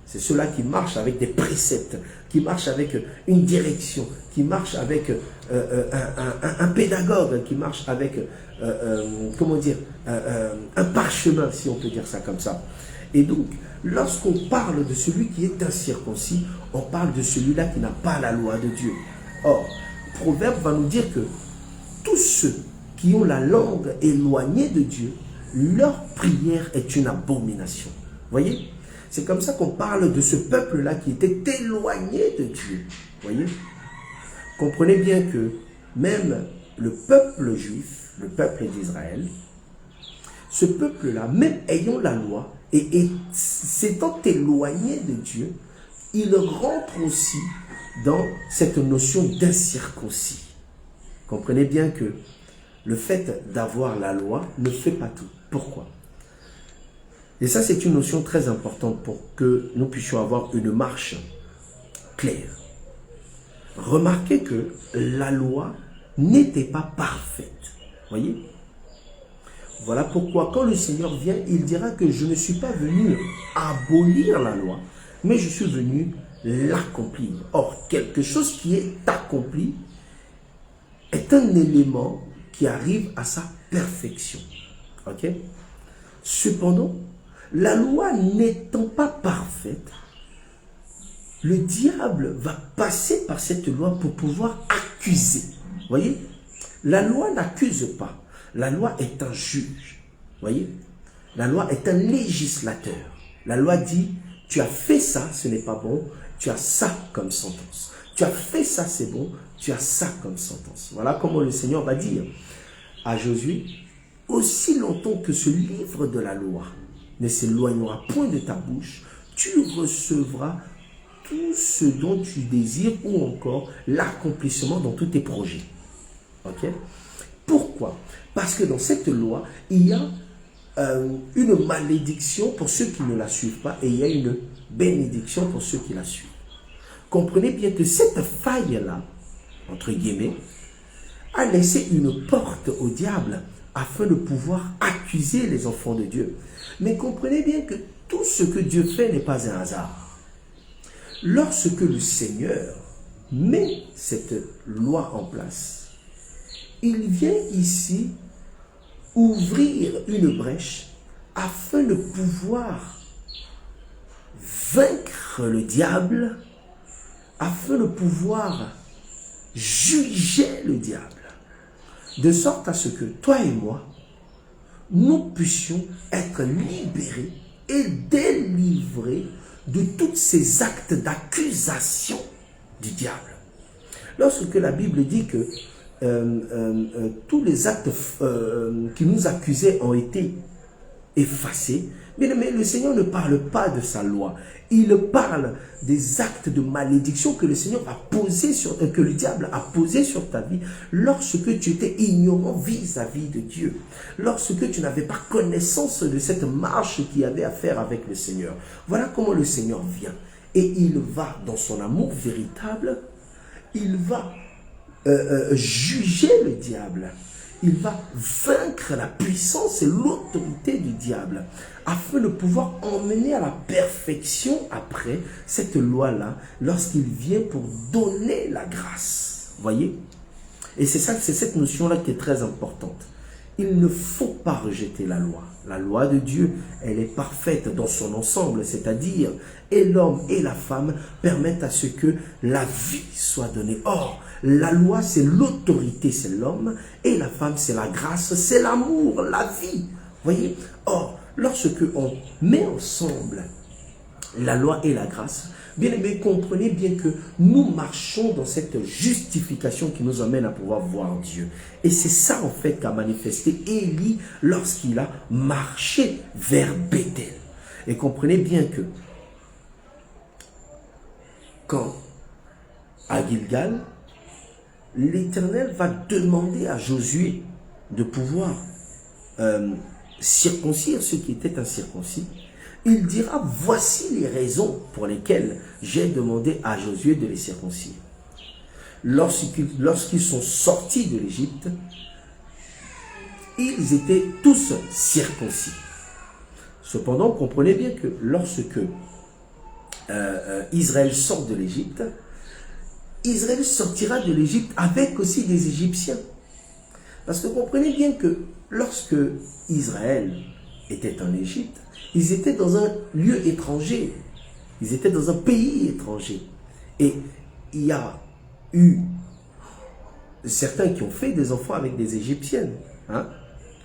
Speaker 1: C'est ceux-là qui marchent avec des préceptes, qui marchent avec une direction, qui marchent avec un pédagogue, qui marchent avec, comment dire, un parchemin, si on peut dire ça comme ça. Et donc, lorsqu'on parle de celui qui est incirconcis, on parle de celui-là qui n'a pas la loi de Dieu. Or, Proverbe va nous dire que tous ceux qui ont la langue éloignée de Dieu, leur prière est une abomination. Voyez? C'est comme ça qu'on parle de ce peuple-là qui était éloigné de Dieu. Voyez? Comprenez bien que même le peuple juif, le peuple d'Israël, ce peuple-là, même ayant la loi et s'étant éloigné de Dieu, il rentre aussi dans cette notion d'incirconcis. Comprenez bien que le fait d'avoir la loi ne fait pas tout. Pourquoi? Et ça, c'est une notion très importante pour que nous puissions avoir une marche claire. Remarquez que la loi n'était pas parfaite. Voyez? Voilà pourquoi quand le Seigneur vient, il dira que je ne suis pas venu abolir la loi, mais je suis venu l'accomplir. Or, quelque chose qui est accompli est un élément qui arrive à sa perfection. Ok? Cependant, la loi n'étant pas parfaite, le diable va passer par cette loi pour pouvoir accuser. Voyez? La loi n'accuse pas. La loi est un juge. Voyez? La loi est un législateur. La loi dit, tu as fait ça, ce n'est pas bon, tu as ça comme sentence. Tu as fait ça, c'est bon, tu as ça comme sentence. Voilà comment le Seigneur va dire à Josué, aussi longtemps que ce livre de la loi ne s'éloignera point de ta bouche, tu recevras tout ce dont tu désires ou encore l'accomplissement dans tous tes projets. Ok? Pourquoi? Parce que dans cette loi, il y a une malédiction pour ceux qui ne la suivent pas et il y a une bénédiction pour ceux qui la suivent. Comprenez bien que cette faille-là, entre guillemets, a laissé une porte au diable afin de pouvoir accuser les enfants de Dieu. Mais comprenez bien que tout ce que Dieu fait n'est pas un hasard. Lorsque le Seigneur met cette loi en place, il vient ici ouvrir une brèche afin de pouvoir vaincre le diable, afin de pouvoir juger le diable. De sorte à ce que toi et moi, nous puissions être libérés et délivrés de tous ces actes d'accusation du diable. Lorsque la Bible dit que tous les actes qui nous accusaient ont été effacés, mais le Seigneur ne parle pas de sa loi. Il parle des actes de malédiction que le Seigneur a posé que le diable a posé sur ta vie lorsque tu étais ignorant vis-à-vis de Dieu. Lorsque tu n'avais pas connaissance de cette marche qu'il y avait à faire avec le Seigneur. Voilà comment le Seigneur vient. Et il va, dans son amour véritable, il va juger le diable. Il va vaincre la puissance et l'autorité du diable afin de pouvoir emmener à la perfection après cette loi-là lorsqu'il vient pour donner la grâce. Voyez? Et c'est cette notion-là qui est très importante. Il ne faut pas rejeter la loi. La loi de Dieu, elle est parfaite dans son ensemble, c'est-à-dire et l'homme et la femme permettent à ce que la vie soit donnée. Or, la loi, c'est l'autorité, c'est l'homme, et la femme, c'est la grâce, c'est l'amour, la vie. Voyez? Or, lorsque on met ensemble la loi et la grâce, bien aimé, comprenez bien que nous marchons dans cette justification qui nous amène à pouvoir voir Dieu. Et c'est ça en fait qu'a manifesté Élie lorsqu'il a marché vers Bethel. Et comprenez bien que quand à Gilgal, l'Éternel va demander à Josué de pouvoir circoncire ceux qui étaient incirconcis. Il dira, voici les raisons pour lesquelles j'ai demandé à Josué de les circoncire. Lorsqu'ils sont sortis de l'Égypte, ils étaient tous circoncis. Cependant, comprenez bien que lorsque Israël sort de l'Égypte, Israël sortira de l'Égypte avec aussi des Égyptiens. Parce que comprenez bien que lorsque Israël était en Égypte, ils étaient dans un lieu étranger. Ils étaient dans un pays étranger. Et il y a eu certains qui ont fait des enfants avec des Égyptiennes. Hein?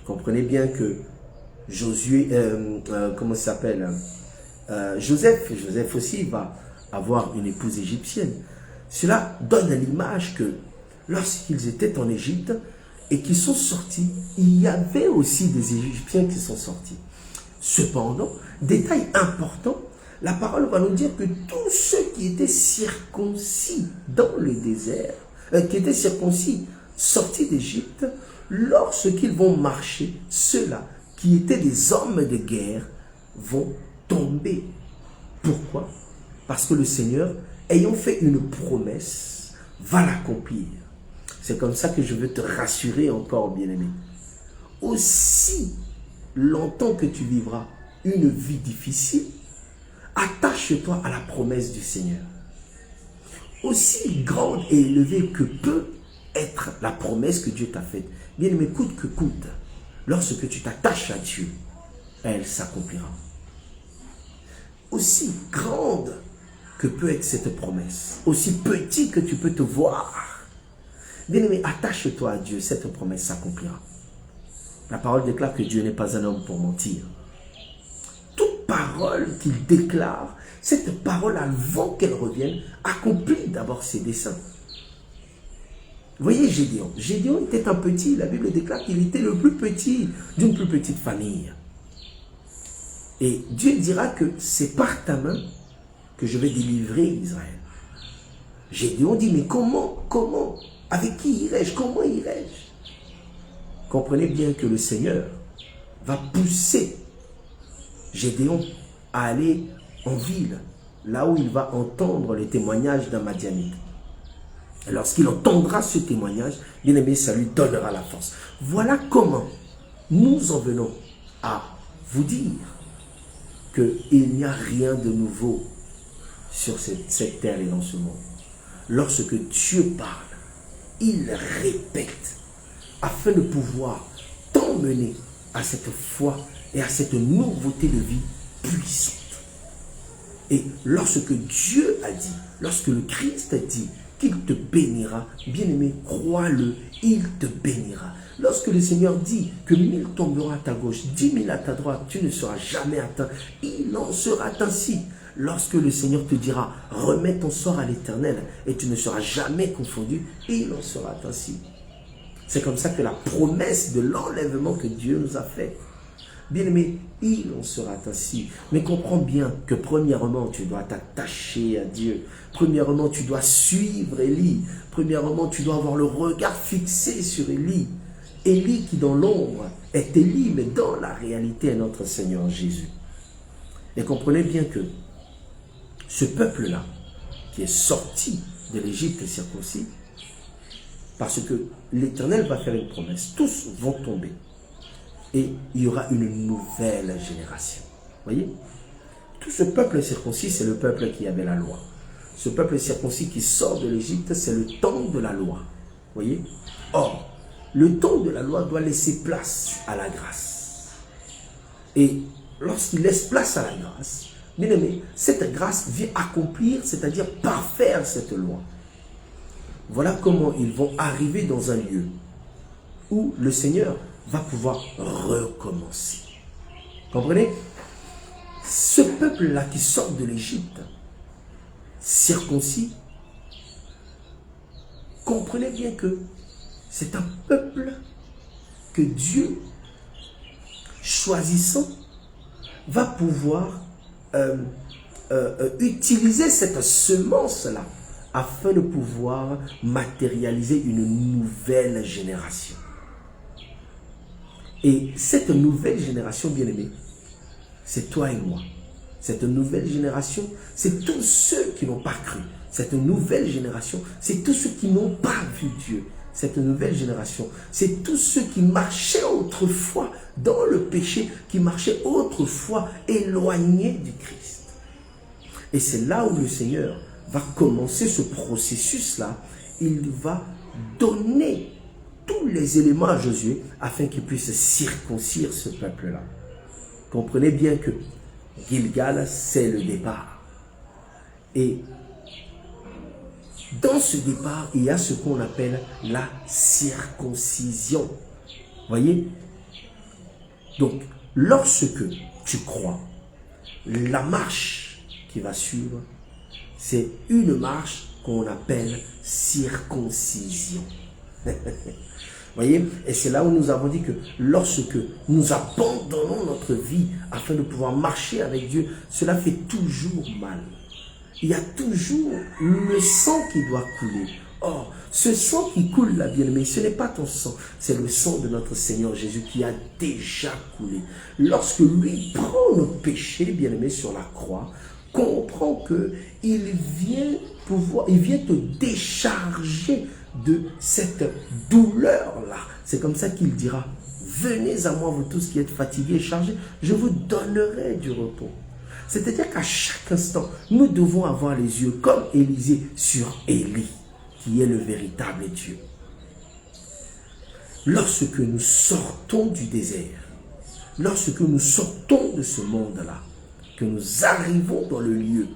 Speaker 1: Comprenez bien que Josué, comment ça s'appelle, Joseph aussi va avoir une épouse égyptienne. Cela donne l'image que lorsqu'ils étaient en Égypte et qu'ils sont sortis, il y avait aussi des Égyptiens qui sont sortis. Cependant, détail important, la parole va nous dire que tous ceux qui étaient circoncis dans le désert, qui étaient circoncis, sortis d'Égypte, lorsqu'ils vont marcher, ceux-là qui étaient des hommes de guerre vont tomber. Pourquoi? Parce que le Seigneur, ayant fait une promesse, va l'accomplir. C'est comme ça que je veux te rassurer encore, bien-aimé. Aussi longtemps que tu vivras une vie difficile, attache-toi à la promesse du Seigneur. Aussi grande et élevée que peut être la promesse que Dieu t'a faite, bien-aimé, coûte que coûte, lorsque tu t'attaches à Dieu, elle s'accomplira. Aussi grande que peut être cette promesse, aussi petit que tu peux te voir, bien-aimé, attache-toi à Dieu, cette promesse s'accomplira. La parole déclare que Dieu n'est pas un homme pour mentir. Toute parole qu'il déclare, cette parole, avant qu'elle revienne, accomplit d'abord ses desseins. Vous voyez Gédéon. Gédéon était un petit, la Bible déclare qu'il était le plus petit d'une plus petite famille. Et Dieu dira que c'est par ta main que je vais délivrer Israël. Gédéon dit, mais comment, avec qui irai-je, comment irai-je? Comprenez bien que le Seigneur va pousser Gédéon à aller en ville, là où il va entendre les témoignages d'un Madianite. Et lorsqu'il entendra ce témoignage, bien aimé, ça lui donnera la force. Voilà comment nous en venons à vous dire qu'il n'y a rien de nouveau sur cette terre et dans ce monde. Lorsque Dieu parle, il répète afin de pouvoir t'emmener à cette foi et à cette nouveauté de vie puissante. Et lorsque Dieu a dit, lorsque le Christ a dit qu'il te bénira, bien-aimé, crois-le, il te bénira. Lorsque le Seigneur dit que 1000 tomberont à ta gauche, 10 000 à ta droite, tu ne seras jamais atteint, il en sera ainsi. Lorsque le Seigneur te dira, remets ton sort à l'Éternel et tu ne seras jamais confondu, il en sera ainsi. C'est comme ça que la promesse de l'enlèvement que Dieu nous a fait, bien-aimé, il en sera ainsi. Mais comprends bien que premièrement, tu dois t'attacher à Dieu. Premièrement, tu dois suivre Élie. Premièrement, tu dois avoir le regard fixé sur Élie. Élie qui dans l'ombre est Élie, mais dans la réalité est notre Seigneur Jésus. Et comprenez bien que ce peuple-là, qui est sorti de l'Égypte circoncis, parce que l'Éternel va faire une promesse, tous vont tomber. Et il y aura une nouvelle génération. Voyez? Tout ce peuple circoncis, c'est le peuple qui avait la loi. Ce peuple circoncis qui sort de l'Égypte, c'est le temps de la loi. Voyez? Or, le temps de la loi doit laisser place à la grâce. Et lorsqu'il laisse place à la grâce, bien aimé, cette grâce vient accomplir, c'est-à-dire parfaire cette loi. Voilà comment ils vont arriver dans un lieu où le Seigneur va pouvoir recommencer. Comprenez? ce peuple-là qui sort de l'Égypte, circoncis, comprenez bien que c'est un peuple que Dieu, choisissant, va pouvoir utiliser cette semence-là afin de pouvoir matérialiser une nouvelle génération. Et cette nouvelle génération, bien-aimée, c'est toi et moi. Cette nouvelle génération, c'est tous ceux qui n'ont pas cru. Cette nouvelle génération, c'est tous ceux qui n'ont pas vu Dieu. Cette nouvelle génération, c'est tous ceux qui marchaient autrefois dans le péché, qui marchaient autrefois éloignés du Christ. Et c'est là où le Seigneur va commencer ce processus-là. Il va donner tous les éléments à Josué afin qu'il puisse circoncire ce peuple-là. Comprenez bien que Gilgal, c'est le départ. Et dans ce départ, il y a ce qu'on appelle la circoncision. Voyez? Donc, lorsque tu crois, la marche qui va suivre, c'est une marche qu'on appelle circoncision. Voyez? Et c'est là où nous avons dit que lorsque nous abandonnons notre vie afin de pouvoir marcher avec Dieu, cela fait toujours mal. Il y a toujours le sang qui doit couler. Or, ce sang qui coule là, bien-aimé, ce n'est pas ton sang, c'est le sang de notre Seigneur Jésus qui a déjà coulé. Lorsque lui prend nos péchés, bien-aimé, sur la croix, comprends qu'il vient te décharger de cette douleur-là. C'est comme ça qu'il dira, venez à moi vous tous qui êtes fatigués et chargés, je vous donnerai du repos. C'est-à-dire qu'à chaque instant, nous devons avoir les yeux comme Élisée sur Élie, qui est le véritable Dieu. Lorsque nous sortons du désert, lorsque nous sortons de ce monde-là, que nous arrivons dans le lieu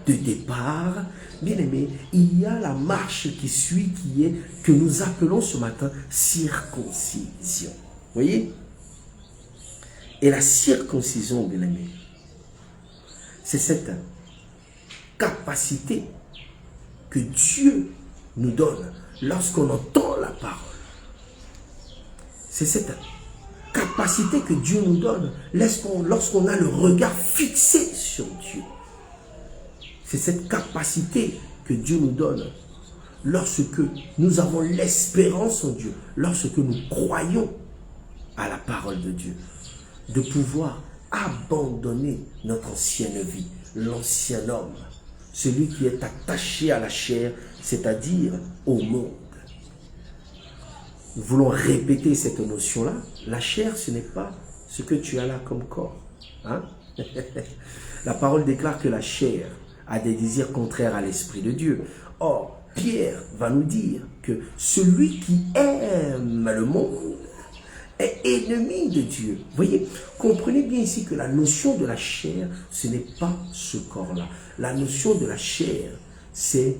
Speaker 1: de départ, bien aimé, il y a la marche qui suit, qui est, que nous appelons ce matin circoncision. Voyez? Et la circoncision, bien aimé, c'est cette capacité que Dieu nous donne lorsqu'on entend la parole. C'est cette capacité que Dieu nous donne lorsqu'on a le regard fixé sur Dieu. C'est cette capacité que Dieu nous donne lorsque nous avons l'espérance en Dieu, lorsque nous croyons à la parole de Dieu, de pouvoir abandonner notre ancienne vie, l'ancien homme, celui qui est attaché à la chair, c'est-à-dire au monde. Nous voulons répéter cette notion-là. La chair, ce n'est pas ce que tu as là comme corps. Hein? La parole déclare que la chair a des désirs contraires à l'Esprit de Dieu. Or, Pierre va nous dire que celui qui aime le monde est ennemi de Dieu. Voyez, comprenez bien ici que la notion de la chair, ce n'est pas ce corps-là. La notion de la chair, c'est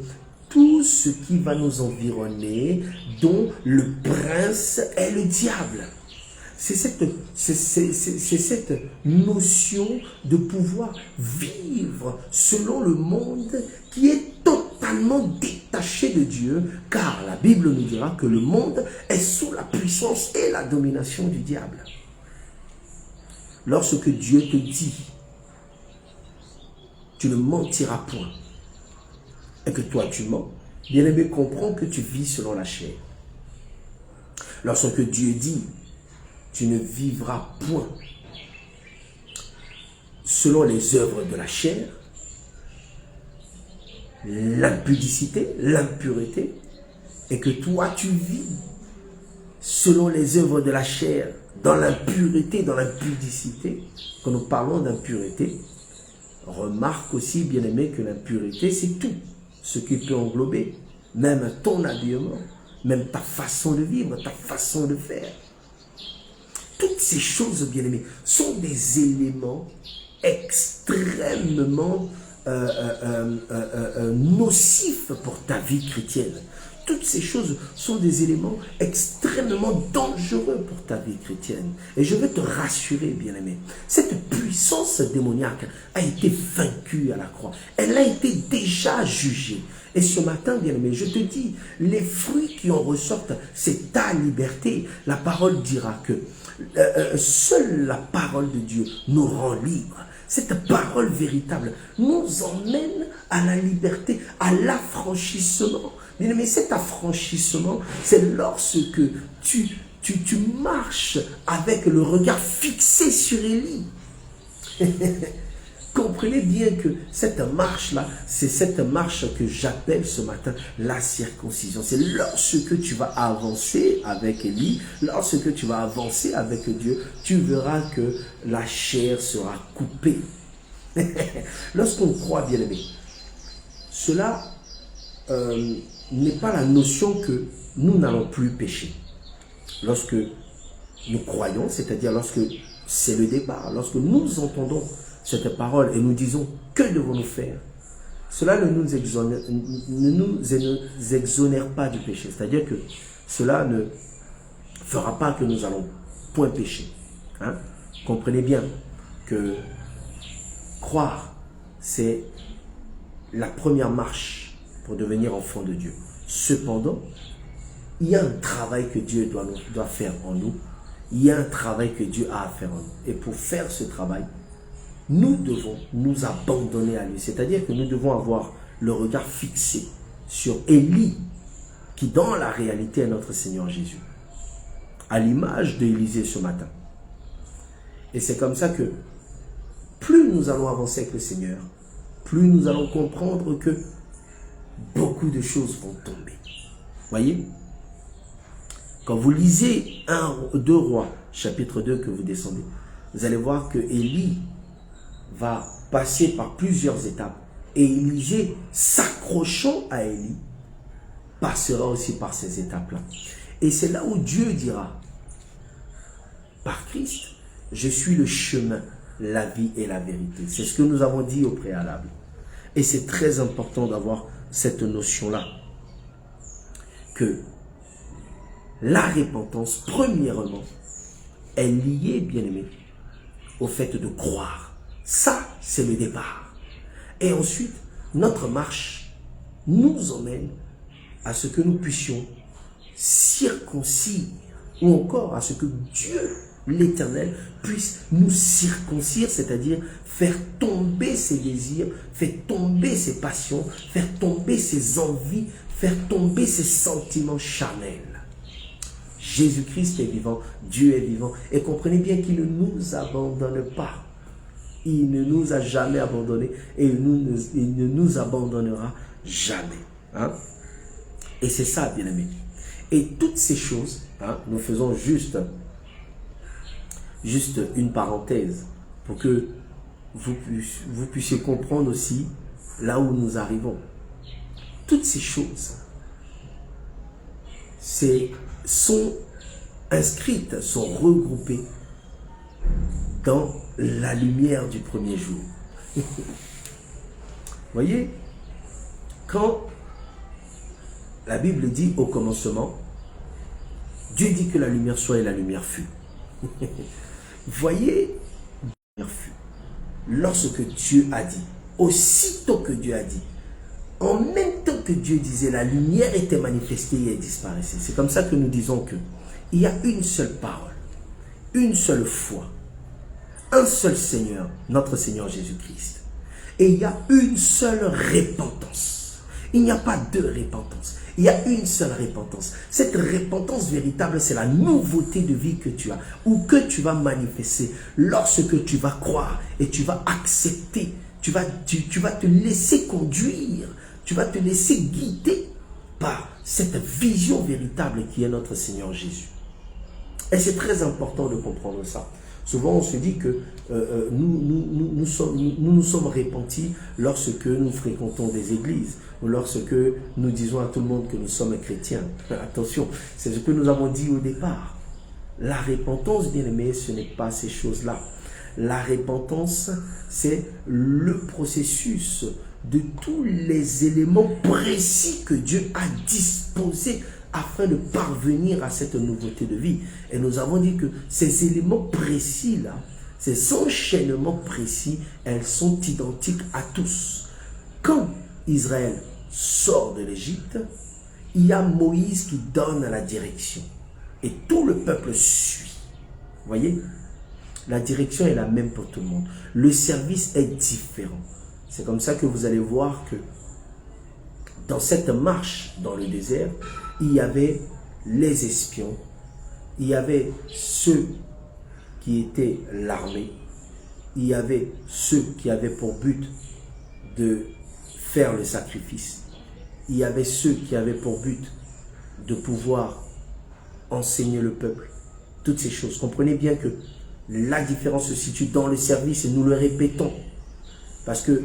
Speaker 1: tout ce qui va nous environner, dont le prince est le diable. C'est cette notion de pouvoir vivre selon le monde qui est totalement détaché de Dieu, car la Bible nous dira que le monde est sous la puissance et la domination du diable. Lorsque Dieu te dit, tu ne mentiras point, et que toi tu mens, bien-aimé, comprends que tu vis selon la chair. Lorsque Dieu dit, tu ne vivras point selon les œuvres de la chair, l'impudicité, l'impureté, et que toi tu vis selon les œuvres de la chair, dans l'impureté, dans l'impudicité. Quand nous parlons d'impureté, remarque aussi, bien-aimé, que l'impureté, c'est tout ce qui peut englober, même ton habillement, même ta façon de vivre, ta façon de faire. Toutes ces choses, bien-aimés, sont des éléments extrêmement nocifs pour ta vie chrétienne. Toutes ces choses sont des éléments extrêmement dangereux pour ta vie chrétienne. Et je veux te rassurer, bien-aimé, cette puissance démoniaque a été vaincue à la croix. Elle a été déjà jugée. Et ce matin, bien-aimé, je te dis, les fruits qui en ressortent, c'est ta liberté. La parole dira que seule la parole de Dieu nous rend libres. Cette parole véritable nous emmène à la liberté, à l'affranchissement. Bien-aimé, cet affranchissement, c'est lorsque tu marches avec le regard fixé sur Élie. Comprenez bien que cette marche-là, c'est cette marche que j'appelle ce matin la circoncision. C'est lorsque tu vas avancer avec Élie, lorsque tu vas avancer avec Dieu, tu verras que la chair sera coupée. Lorsqu'on croit, bien-aimé, cela n'est pas la notion que nous n'allons plus pécher. Lorsque nous croyons, c'est-à-dire lorsque c'est le départ, lorsque nous entendons cette parole et nous disons que devons-nous faire, cela ne nous exonère pas du péché. C'est-à-dire que cela ne fera pas que nous allons point pécher. Hein? Comprenez bien que croire, c'est la première marche pour devenir enfant de Dieu. Cependant, il y a un travail que Dieu doit faire en nous. Il y a un travail que Dieu a à faire en nous. Et pour faire ce travail, nous devons nous abandonner à lui. C'est-à-dire que nous devons avoir le regard fixé sur Élie, qui dans la réalité est notre Seigneur Jésus. À l'image d'Élisée ce matin. Et c'est comme ça que plus nous allons avancer avec le Seigneur, plus nous allons comprendre que beaucoup de choses vont tomber. Voyez? Quand vous lisez 2 Rois, chapitre 2, que vous descendez, vous allez voir que Élie va passer par plusieurs étapes. Et Élisée, s'accrochant à Élie, passera aussi par ces étapes-là. Et c'est là où Dieu dira, par Christ, je suis le chemin, la vie et la vérité. C'est ce que nous avons dit au préalable. Et c'est très important d'avoir cette notion-là. Que la repentance, premièrement, est liée, bien-aimé, au fait de croire. Ça, c'est le départ. Et ensuite, notre marche nous emmène à ce que nous puissions circoncire, ou encore à ce que Dieu, l'Éternel, puisse nous circoncire, c'est-à-dire faire tomber ses désirs, faire tomber ses passions, faire tomber ses envies, faire tomber ses sentiments charnels. Jésus-Christ est vivant, Dieu est vivant. Et comprenez bien qu'il ne nous abandonne pas. Il ne nous a jamais abandonnés et il ne nous abandonnera jamais. Hein? Et c'est ça, bien-aimé. Et toutes ces choses, hein, nous faisons juste une parenthèse pour que vous puissiez comprendre aussi là où nous arrivons. Toutes ces choses sont inscrites, sont regroupées dans la lumière du premier jour. Voyez, quand la Bible dit au commencement, Dieu dit que la lumière soit et la lumière fut. Voyez, la lumière fut. Lorsque Dieu a dit, aussitôt que Dieu a dit, en même temps que Dieu disait, la lumière était manifestée et elle disparaissait. C'est comme ça que nous disons que il y a une seule parole, une seule foi, un seul Seigneur, notre Seigneur Jésus-Christ. Et il y a une seule repentance. Il n'y a pas deux repentances. Il y a une seule repentance. Cette repentance véritable, c'est la nouveauté de vie que tu as ou que tu vas manifester lorsque tu vas croire et tu vas accepter. Tu vas te laisser conduire. Tu vas te laisser guider par cette vision véritable qui est notre Seigneur Jésus. Et c'est très important de comprendre ça. Souvent, on se dit que nous nous sommes repentis lorsque nous fréquentons des églises ou lorsque nous disons à tout le monde que nous sommes chrétiens. Attention, c'est ce que nous avons dit au départ. La repentance, bien aimé, ce n'est pas ces choses-là. La repentance, c'est le processus de tous les éléments précis que Dieu a disposés afin de parvenir à cette nouveauté de vie. Et nous avons dit que ces éléments précis-là, ces enchaînements précis, elles sont identiques à tous. Quand Israël sort de l'Égypte, il y a Moïse qui donne la direction. Et tout le peuple suit. Vous voyez? La direction est la même pour tout le monde. Le service est différent. C'est comme ça que vous allez voir que dans cette marche dans le désert, il y avait les espions, il y avait ceux qui étaient l'armée, il y avait ceux qui avaient pour but de faire le sacrifice, il y avait ceux qui avaient pour but de pouvoir enseigner le peuple, toutes ces choses. Comprenez bien que la différence se situe dans le service et nous le répétons. Parce que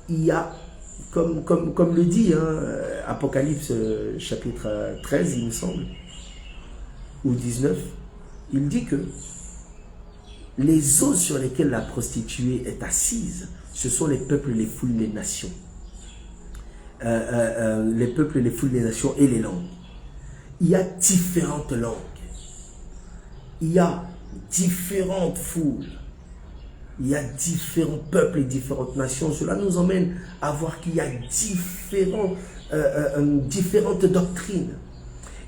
Speaker 1: il y a, comme le dit Apocalypse chapitre 13, il me semble, ou 19, il dit que les eaux sur lesquelles la prostituée est assise, ce sont les peuples, les foules, les nations. Les peuples, les foules, les nations et les langues. Il y a différentes langues. Il y a différentes foules. Il y a différents peuples et différentes nations. Cela nous emmène à voir qu'il y a différentes doctrines.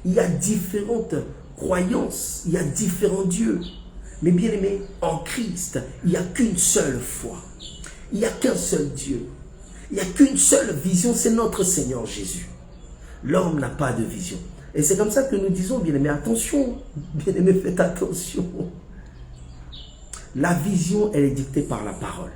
Speaker 1: Il y a différentes croyances. Il y a différents dieux. Mais bien aimé, en Christ, il n'y a qu'une seule foi. Il n'y a qu'un seul Dieu. Il n'y a qu'une seule vision, c'est notre Seigneur Jésus. L'homme n'a pas de vision. Et c'est comme ça que nous disons, bien aimé, attention, bien aimé, faites attention. La vision, elle est dictée par la parole.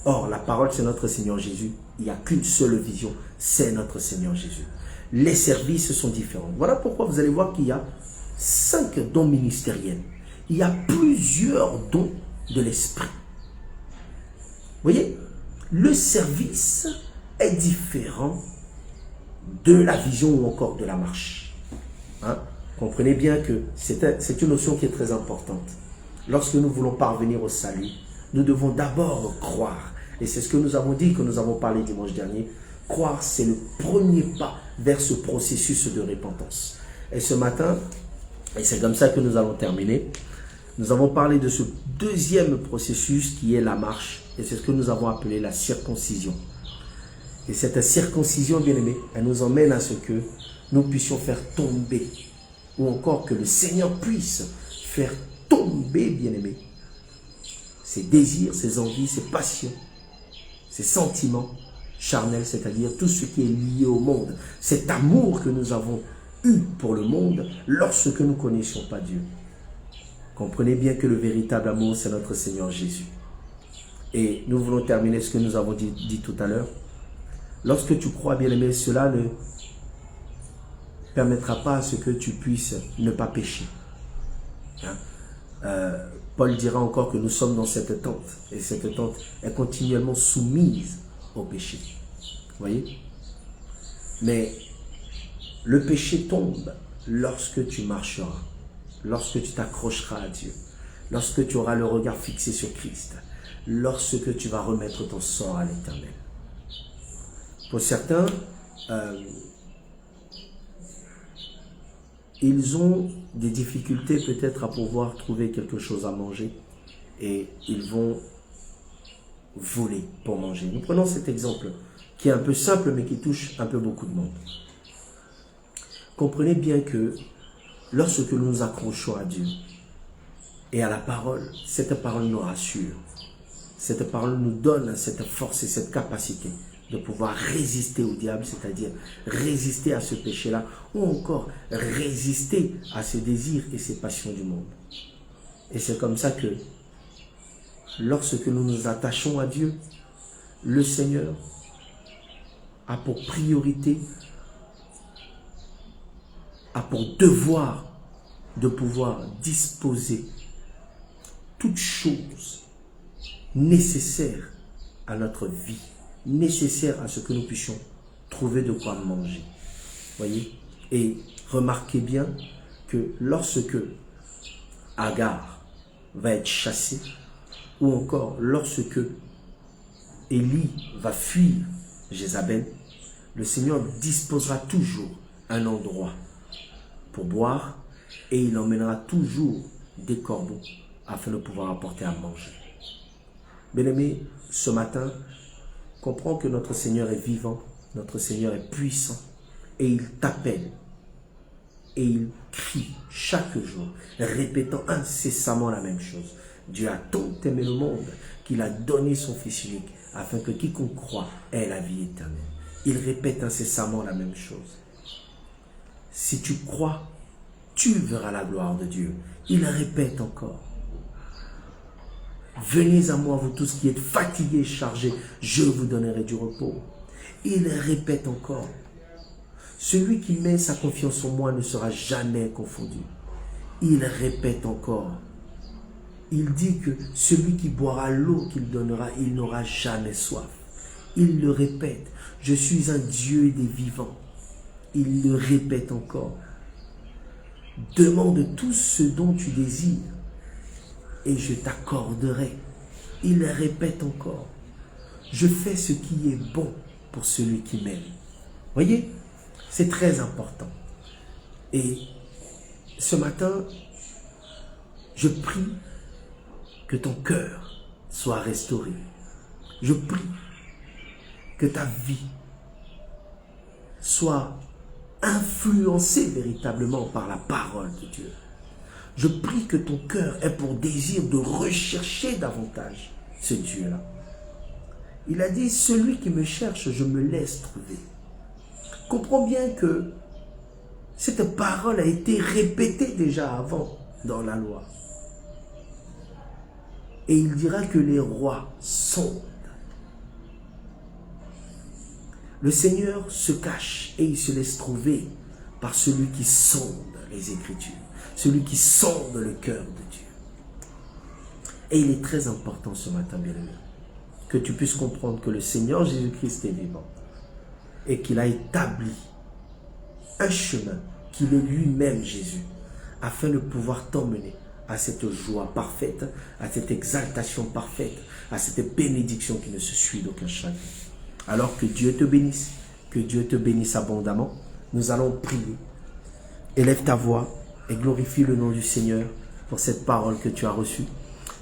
Speaker 1: Or, la parole, c'est notre Seigneur Jésus. Il n'y a qu'une seule vision, c'est notre Seigneur Jésus. Les services sont différents. Voilà pourquoi vous allez voir qu'il y a 5 dons ministériels. Il y a plusieurs dons de l'esprit. Vous voyez, le service est différent de la vision ou encore de la marche. Comprenez bien que c'est une notion qui est très importante. Lorsque nous voulons parvenir au salut, nous devons d'abord croire. Et c'est ce que nous avons dit, que nous avons parlé dimanche dernier. Croire, c'est le premier pas vers ce processus de repentance. Et ce matin, et c'est comme ça que nous allons terminer, nous avons parlé de ce deuxième processus qui est la marche. Et c'est ce que nous avons appelé la circoncision. Et cette circoncision, bien aimée, elle nous emmène à ce que nous puissions faire tomber, ou encore que le Seigneur puisse faire tomber, bien aimé, ses désirs, ses envies, ses passions, ses sentiments charnels, c'est-à-dire tout ce qui est lié au monde. Cet amour que nous avons eu pour le monde lorsque nous ne connaissions pas Dieu. Comprenez bien que le véritable amour, c'est notre Seigneur Jésus. Et nous voulons terminer ce que nous avons dit tout à l'heure. Lorsque tu crois, bien aimé, cela ne permettra pas à ce que tu puisses ne pas pécher. Paul dira encore que nous sommes dans cette tente. Et cette tente est continuellement soumise au péché. Vous voyez? Mais le péché tombe lorsque tu marcheras, lorsque tu t'accrocheras à Dieu, lorsque tu auras le regard fixé sur Christ, lorsque tu vas remettre ton sort à l'Éternel. Pour certains, ils ont des difficultés peut-être à pouvoir trouver quelque chose à manger et ils vont voler pour manger. Nous prenons cet exemple qui est un peu simple mais qui touche un peu beaucoup de monde. Comprenez bien que lorsque nous nous accrochons à Dieu et à la parole, cette parole nous rassure. Cette parole nous donne cette force et cette capacité de pouvoir résister au diable, c'est-à-dire résister à ce péché-là, ou encore résister à ses désirs et ses passions du monde. Et c'est comme ça que, lorsque nous nous attachons à Dieu, le Seigneur a pour priorité, a pour devoir de pouvoir disposer toutes choses nécessaires à notre vie, nécessaires à ce que nous puissions trouver de quoi manger. Voyez? Et remarquez bien que lorsque Agar va être chassée, ou encore lorsque Élie va fuir Jézabel, le Seigneur disposera toujours un endroit pour boire et il emmènera toujours des corbeaux afin de pouvoir apporter à manger. Bien-aimé, ce matin, comprends que notre Seigneur est vivant, notre Seigneur est puissant et il t'appelle et il crie chaque jour, répétant incessamment la même chose. Dieu a tant aimé le monde qu'il a donné son Fils unique afin que quiconque croit ait la vie éternelle. Il répète incessamment la même chose. Si tu crois, tu verras la gloire de Dieu. Il répète encore. Venez à moi, vous tous qui êtes fatigués et chargés, je vous donnerai du repos. Il répète encore. Celui qui met sa confiance en moi ne sera jamais confondu. Il répète encore. Il dit que celui qui boira l'eau qu'il donnera, il n'aura jamais soif. Il le répète. Je suis un Dieu des vivants. Il le répète encore. Demande tout ce dont tu désires et je t'accorderai. Il répète encore. Je fais ce qui est bon pour celui qui m'aime. Voyez, c'est très important. Et ce matin, je prie que ton cœur soit restauré. Je prie que ta vie soit influencée véritablement par la parole de Dieu. Je prie que ton cœur ait pour désir de rechercher davantage ce Dieu-là. Il a dit, celui qui me cherche, je me laisse trouver. Comprends bien que cette parole a été répétée déjà avant dans la loi. Et il dira que les rois sondent. Le Seigneur se cache et il se laisse trouver par celui qui sonde les Écritures, celui qui sonde le cœur de Dieu. Et il est très important ce matin, bien-aimé, que tu puisses comprendre que le Seigneur Jésus-Christ est vivant et qu'il a établi un chemin, qu'il est lui-même Jésus, afin de pouvoir t'emmener à cette joie parfaite, à cette exaltation parfaite, à cette bénédiction qui ne se suit d'aucun chagrin. Alors que Dieu te bénisse abondamment. Nous allons prier. Élève ta voix et glorifie le nom du Seigneur pour cette parole que tu as reçue.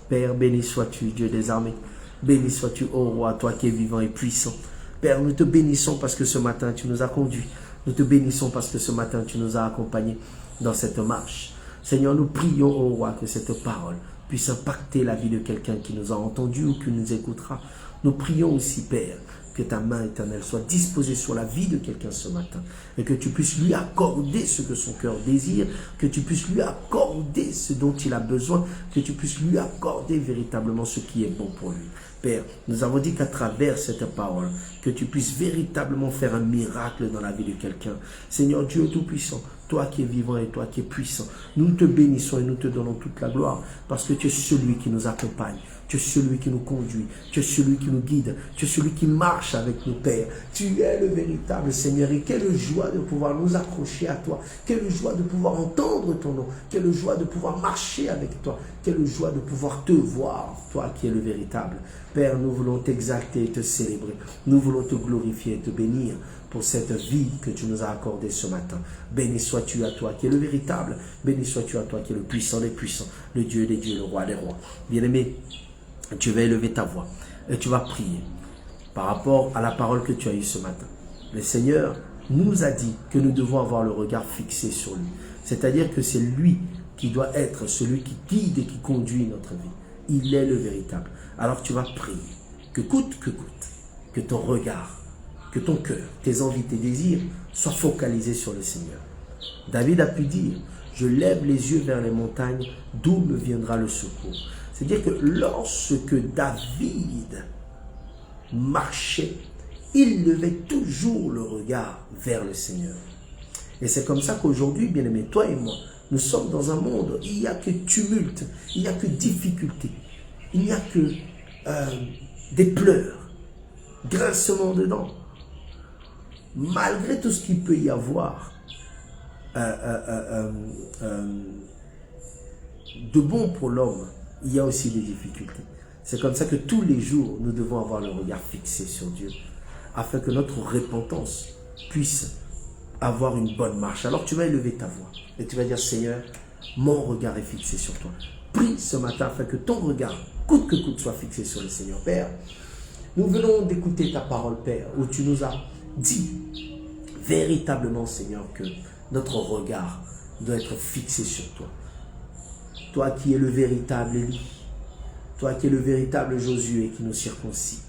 Speaker 1: Père, béni sois-tu, Dieu des armées. Béni sois-tu, ô roi, toi qui es vivant et puissant. Père, nous te bénissons parce que ce matin tu nous as conduits. Nous te bénissons parce que ce matin tu nous as accompagnés dans cette marche. Seigneur, nous prions, ô roi, que cette parole puisse impacter la vie de quelqu'un qui nous a entendus ou qui nous écoutera. Nous prions aussi, Père, que ta main éternelle soit disposée sur la vie de quelqu'un ce matin et que tu puisses lui accorder ce que son cœur désire, que tu puisses lui accorder ce dont il a besoin, que tu puisses lui accorder véritablement ce qui est bon pour lui. Père, nous avons dit qu'à travers cette parole, que tu puisses véritablement faire un miracle dans la vie de quelqu'un. Seigneur Dieu Tout-Puissant, toi qui es vivant et toi qui es puissant, nous te bénissons et nous te donnons toute la gloire parce que tu es celui qui nous accompagne. Tu es celui qui nous conduit, tu es celui qui nous guide, tu es celui qui marche avec nous, Père. Tu es le véritable Seigneur et quelle joie de pouvoir nous accrocher à toi. Quelle joie de pouvoir entendre ton nom. Quelle joie de pouvoir marcher avec toi. Quelle joie de pouvoir te voir, toi qui es le véritable. Père, nous voulons t'exalter et te célébrer. Nous voulons te glorifier et te bénir pour cette vie que tu nous as accordée ce matin. Béni sois-tu à toi qui es le véritable. Béni sois-tu à toi qui es le puissant des puissants, le Dieu des dieux, le roi des rois. Bien-aimé, tu vas élever ta voix et tu vas prier par rapport à la parole que tu as eue ce matin. Le Seigneur nous a dit que nous devons avoir le regard fixé sur lui. C'est-à-dire que c'est lui qui doit être celui qui guide et qui conduit notre vie. Il est le véritable. Alors tu vas prier que coûte, que ton regard, que ton cœur, tes envies, tes désirs soient focalisés sur le Seigneur. David a pu dire, je lève les yeux vers les montagnes, d'où me viendra le secours. C'est-à-dire que lorsque David marchait, il levait toujours le regard vers le Seigneur. Et c'est comme ça qu'aujourd'hui, bien-aimés, toi et moi, nous sommes dans un monde, il n'y a que tumulte, il n'y a que difficulté, il n'y a que des pleurs, grincement de dents. Malgré tout ce qu'il peut y avoir de bon pour l'homme, il y a aussi des difficultés. C'est comme ça que tous les jours, nous devons avoir le regard fixé sur Dieu, afin que notre repentance puisse avoir une bonne marche. Alors tu vas élever ta voix et tu vas dire, Seigneur, mon regard est fixé sur toi. Prie ce matin afin que ton regard, coûte que coûte, soit fixé sur le Seigneur. Père, nous venons d'écouter ta parole, Père, où tu nous as dit véritablement, Seigneur, que notre regard doit être fixé sur toi. Toi qui es le véritable Élie, toi qui es le véritable Josué qui nous circoncis.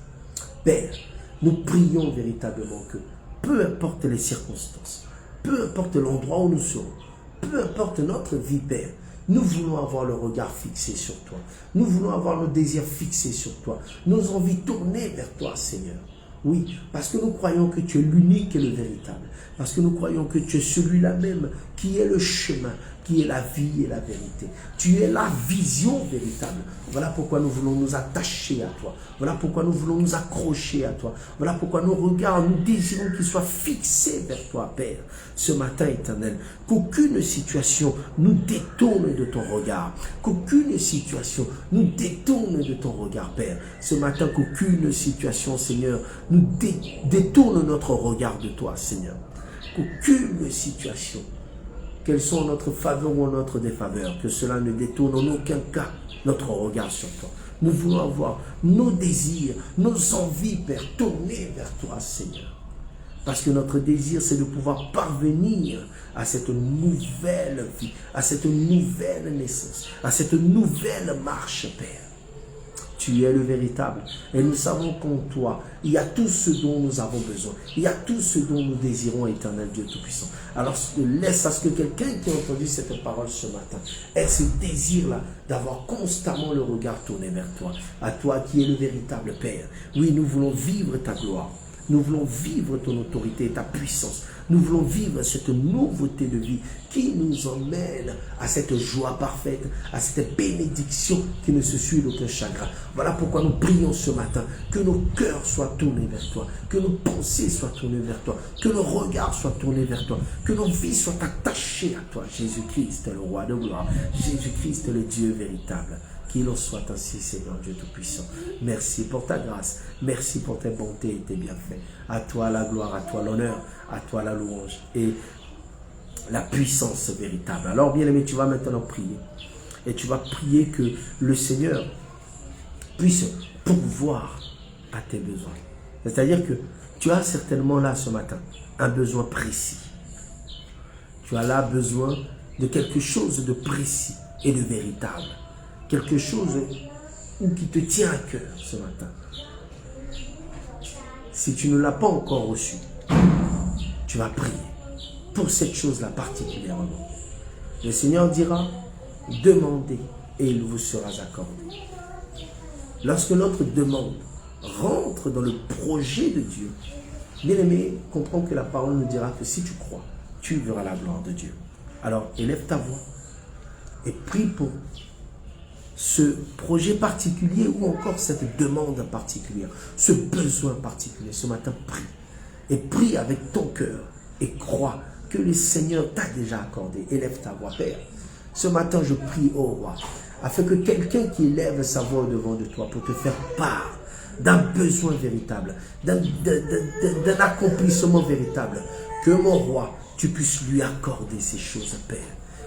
Speaker 1: Père, nous prions véritablement que peu importe les circonstances, peu importe l'endroit où nous sommes, peu importe notre vie, Père, nous voulons avoir le regard fixé sur toi. Nous voulons avoir nos désirs fixés sur toi. Nos envies tournées vers toi, Seigneur. Oui, parce que nous croyons que tu es l'unique et le véritable. Parce que nous croyons que tu es celui-là même qui est le chemin, qui est la vie et la vérité. Tu es la vision véritable. Voilà pourquoi nous voulons nous attacher à toi. Voilà pourquoi nous voulons nous accrocher à toi. Voilà pourquoi nos regards, nous désirons qu'ils soient fixés vers toi, Père. Ce matin, Éternel, qu'aucune situation nous détourne de ton regard. Qu'aucune situation nous détourne de ton regard, Père. Ce matin, qu'aucune situation, Seigneur, nous détourne notre regard de toi, Seigneur. Qu'aucune situation, qu'elle soit en notre faveur ou en notre défaveur, que cela ne détourne en aucun cas notre regard sur toi. Nous voulons avoir nos désirs, nos envies, Père, tournées vers toi, Seigneur. Parce que notre désir, c'est de pouvoir parvenir à cette nouvelle vie, à cette nouvelle naissance, à cette nouvelle marche, Père. Tu es le véritable. Et nous savons qu'en toi, il y a tout ce dont nous avons besoin. Il y a tout ce dont nous désirons, Éternel Dieu Tout-Puissant. Alors laisse à ce que quelqu'un qui a entendu cette parole ce matin ait ce désir-là d'avoir constamment le regard tourné vers toi. À toi qui es le véritable Père. Oui, nous voulons vivre ta gloire. Nous voulons vivre ton autorité et ta puissance. Nous voulons vivre cette nouveauté de vie qui nous emmène à cette joie parfaite, à cette bénédiction qui ne se suit d'aucun chagrin. Voilà pourquoi nous prions ce matin, que nos cœurs soient tournés vers toi, que nos pensées soient tournées vers toi, que nos regards soient tournés vers toi, que nos vies soient attachées à toi. Jésus-Christ, le roi de gloire, Jésus-Christ, le Dieu véritable. Qu'il en soit ainsi, Seigneur Dieu Tout-Puissant. Merci pour ta grâce. Merci pour tes bontés et tes bienfaits. À toi la gloire, à toi l'honneur, à toi la louange et la puissance véritable. Alors, bien-aimé, tu vas maintenant prier. Et tu vas prier que le Seigneur puisse pourvoir à tes besoins. C'est-à-dire que tu as certainement là ce matin un besoin précis. Tu as là besoin de quelque chose de précis et de véritable. Quelque chose qui te tient à cœur ce matin. Si tu ne l'as pas encore reçu, tu vas prier pour cette chose-là particulièrement. Le Seigneur dira, demandez et il vous sera accordé. Lorsque notre demande rentre dans le projet de Dieu, bien-aimé, comprends que la parole nous dira que si tu crois, tu verras la gloire de Dieu. Alors, élève ta voix et prie pour ce projet particulier ou encore cette demande particulière, ce besoin particulier. Ce matin, prie. Et prie avec ton cœur et crois que le Seigneur t'a déjà accordé. Élève ta voix, Père. Ce matin, je prie au roi, afin que quelqu'un qui élève sa voix au-devant de toi pour te faire part d'un besoin véritable, d'un accomplissement véritable, que mon roi, tu puisses lui accorder ces choses, Père.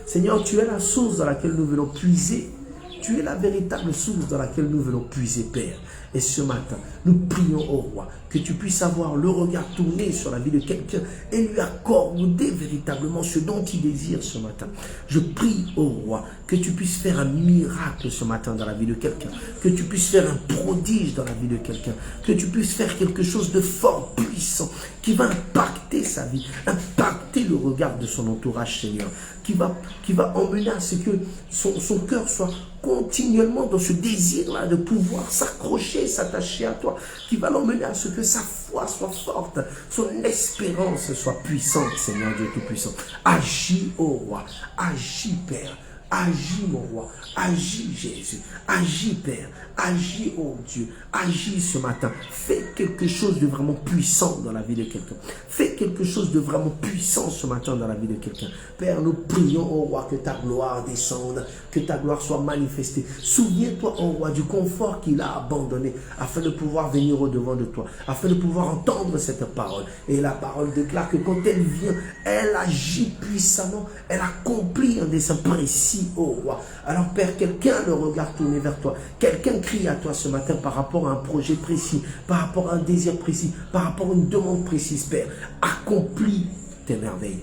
Speaker 1: Seigneur, tu es la source dans laquelle nous venons puiser. Tu es la véritable source dans laquelle nous venons puiser, Père. Et ce matin, nous prions au roi que tu puisses avoir le regard tourné sur la vie de quelqu'un et lui accorder véritablement ce dont il désire ce matin. Je prie au roi que tu puisses faire un miracle ce matin dans la vie de quelqu'un, que tu puisses faire un prodige dans la vie de quelqu'un, que tu puisses faire quelque chose de fort, puissant, qui va impacter sa vie, impacter le regard de son entourage, Seigneur, qui va emmener à ce que son cœur soit continuellement dans ce désir-là de pouvoir s'accrocher, s'attacher à toi, qui va l'emmener à ce que sa foi soit forte, son espérance soit puissante, Seigneur Dieu Tout-Puissant. Agis, ô roi, agis, Père. Agis, mon roi. Agis, Jésus. Agis, Père. Agis, oh Dieu. Agis ce matin. Fais quelque chose de vraiment puissant dans la vie de quelqu'un. Fais quelque chose de vraiment puissant ce matin dans la vie de quelqu'un. Père, nous prions, oh roi, que ta gloire descende, que ta gloire soit manifestée. Souviens-toi, oh roi, du confort qu'il a abandonné afin de pouvoir venir au-devant de toi, afin de pouvoir entendre cette parole. Et la parole déclare que quand elle vient, elle agit puissamment, elle accomplit un dessein précis, oh roi. Alors Père, quelqu'un le regarde tourné vers toi, quelqu'un crie à toi ce matin par rapport à un projet précis, par rapport à un désir précis, par rapport à une demande précise, Père. Accomplis tes merveilles.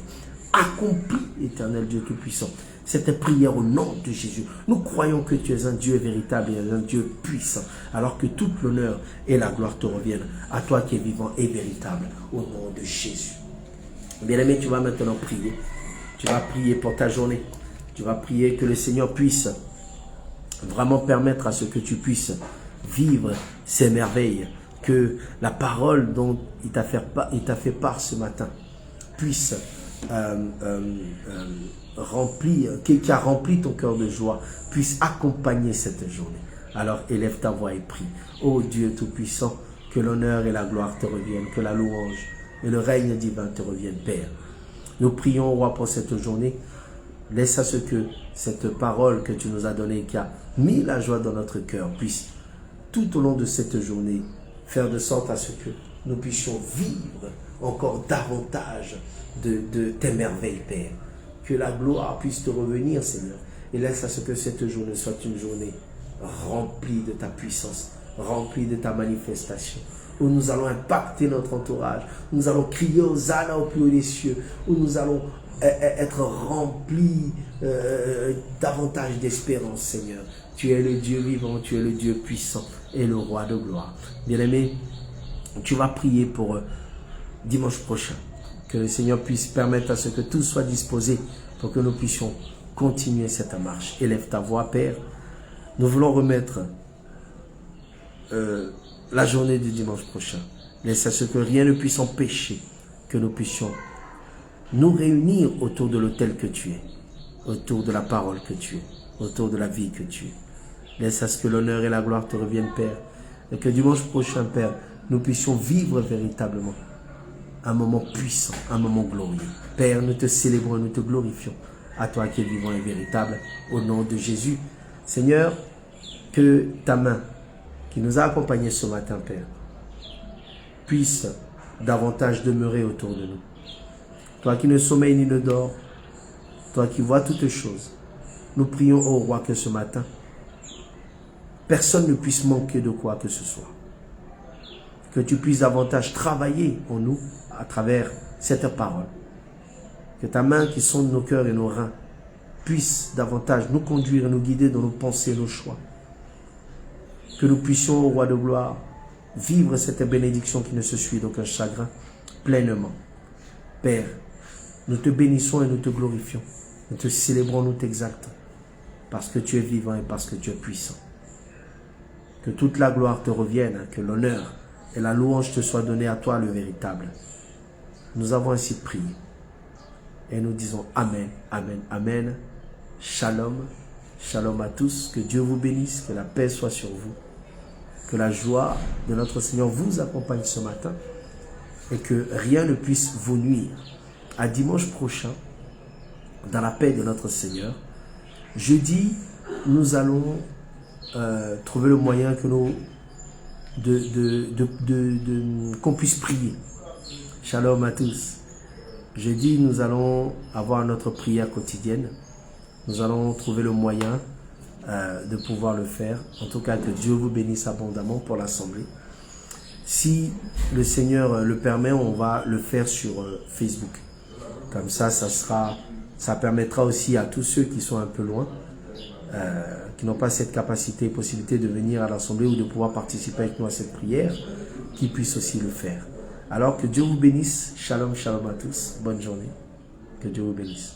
Speaker 1: Accomplis, éternel Dieu Tout-Puissant, cette prière au nom de Jésus. Nous croyons que tu es un Dieu véritable et un Dieu puissant, alors que toute l'honneur et la gloire te reviennent à toi qui es vivant et véritable, au nom de Jésus. Bien-aimé, tu vas maintenant prier. Tu vas prier pour ta journée. Tu vas prier que le Seigneur puisse vraiment permettre à ce que tu puisses vivre ces merveilles, que la parole dont il t'a fait part ce matin puisse remplir, qui a rempli ton cœur de joie, puisse accompagner cette journée. Alors élève ta voix et prie. Ô Dieu Tout-Puissant, que l'honneur et la gloire te reviennent, que la louange et le règne divin te reviennent, Père. Nous prions, Roi, pour cette journée. Laisse à ce que cette parole que tu nous as donnée, qui a mis la joie dans notre cœur, puisse tout au long de cette journée faire de sorte à ce que nous puissions vivre encore davantage de tes merveilles, Père. Que la gloire puisse te revenir, Seigneur. Et laisse à ce que cette journée soit une journée remplie de ta puissance, remplie de ta manifestation, où nous allons impacter notre entourage, où nous allons crier Hosanna au plus haut des cieux, où nous allons être remplis davantage d'espérance, Seigneur. Tu es le Dieu vivant, tu es le Dieu puissant et le Roi de gloire. Bien-aimé, tu vas prier pour dimanche prochain. Que le Seigneur puisse permettre à ce que tout soit disposé pour que nous puissions continuer cette marche. Élève ta voix, Père. Nous voulons remettre la journée du dimanche prochain. Laisse à ce que rien ne puisse empêcher que nous puissions nous réunir autour de l'autel que tu es, autour de la parole que tu es, autour de la vie que tu es. Laisse à ce que l'honneur et la gloire te reviennent, Père, et que dimanche prochain, Père, nous puissions vivre véritablement un moment puissant, un moment glorieux. Père, nous te célébrons, nous te glorifions, à toi qui es vivant et véritable, au nom de Jésus. Seigneur, que ta main qui nous a accompagnés ce matin, Père, puisse davantage demeurer autour de nous. Toi qui ne sommeilles ni ne dors, toi qui vois toutes choses, nous prions au Roi que ce matin, personne ne puisse manquer de quoi que ce soit. Que tu puisses davantage travailler en nous à travers cette parole. Que ta main qui sonde nos cœurs et nos reins puisse davantage nous conduire et nous guider dans nos pensées et nos choix. Que nous puissions, au Roi de gloire, vivre cette bénédiction qui ne se suit d'aucun chagrin pleinement. Père, nous te bénissons et nous te glorifions. Nous te célébrons, nous t'exaltons. Parce que tu es vivant et parce que tu es puissant. Que toute la gloire te revienne, que l'honneur et la louange te soient donnés à toi, le véritable. Nous avons ainsi prié. Et nous disons Amen, Amen, Amen. Shalom, shalom à tous. Que Dieu vous bénisse, que la paix soit sur vous. Que la joie de notre Seigneur vous accompagne ce matin. Et que rien ne puisse vous nuire. À dimanche prochain, dans la paix de notre Seigneur. Jeudi, nous allons trouver le moyen que nous qu'on puisse prier. Shalom à tous. Jeudi, nous allons avoir notre prière quotidienne. Nous allons trouver le moyen de pouvoir le faire. En tout cas, que Dieu vous bénisse abondamment pour l'assemblée. Si le Seigneur le permet, on va le faire sur Facebook. Comme ça, ça permettra aussi à tous ceux qui sont un peu loin, qui n'ont pas cette capacité et possibilité de venir à l'assemblée ou de pouvoir participer avec nous à cette prière, qu'ils puissent aussi le faire. Alors que Dieu vous bénisse. Shalom, shalom à tous. Bonne journée. Que Dieu vous bénisse.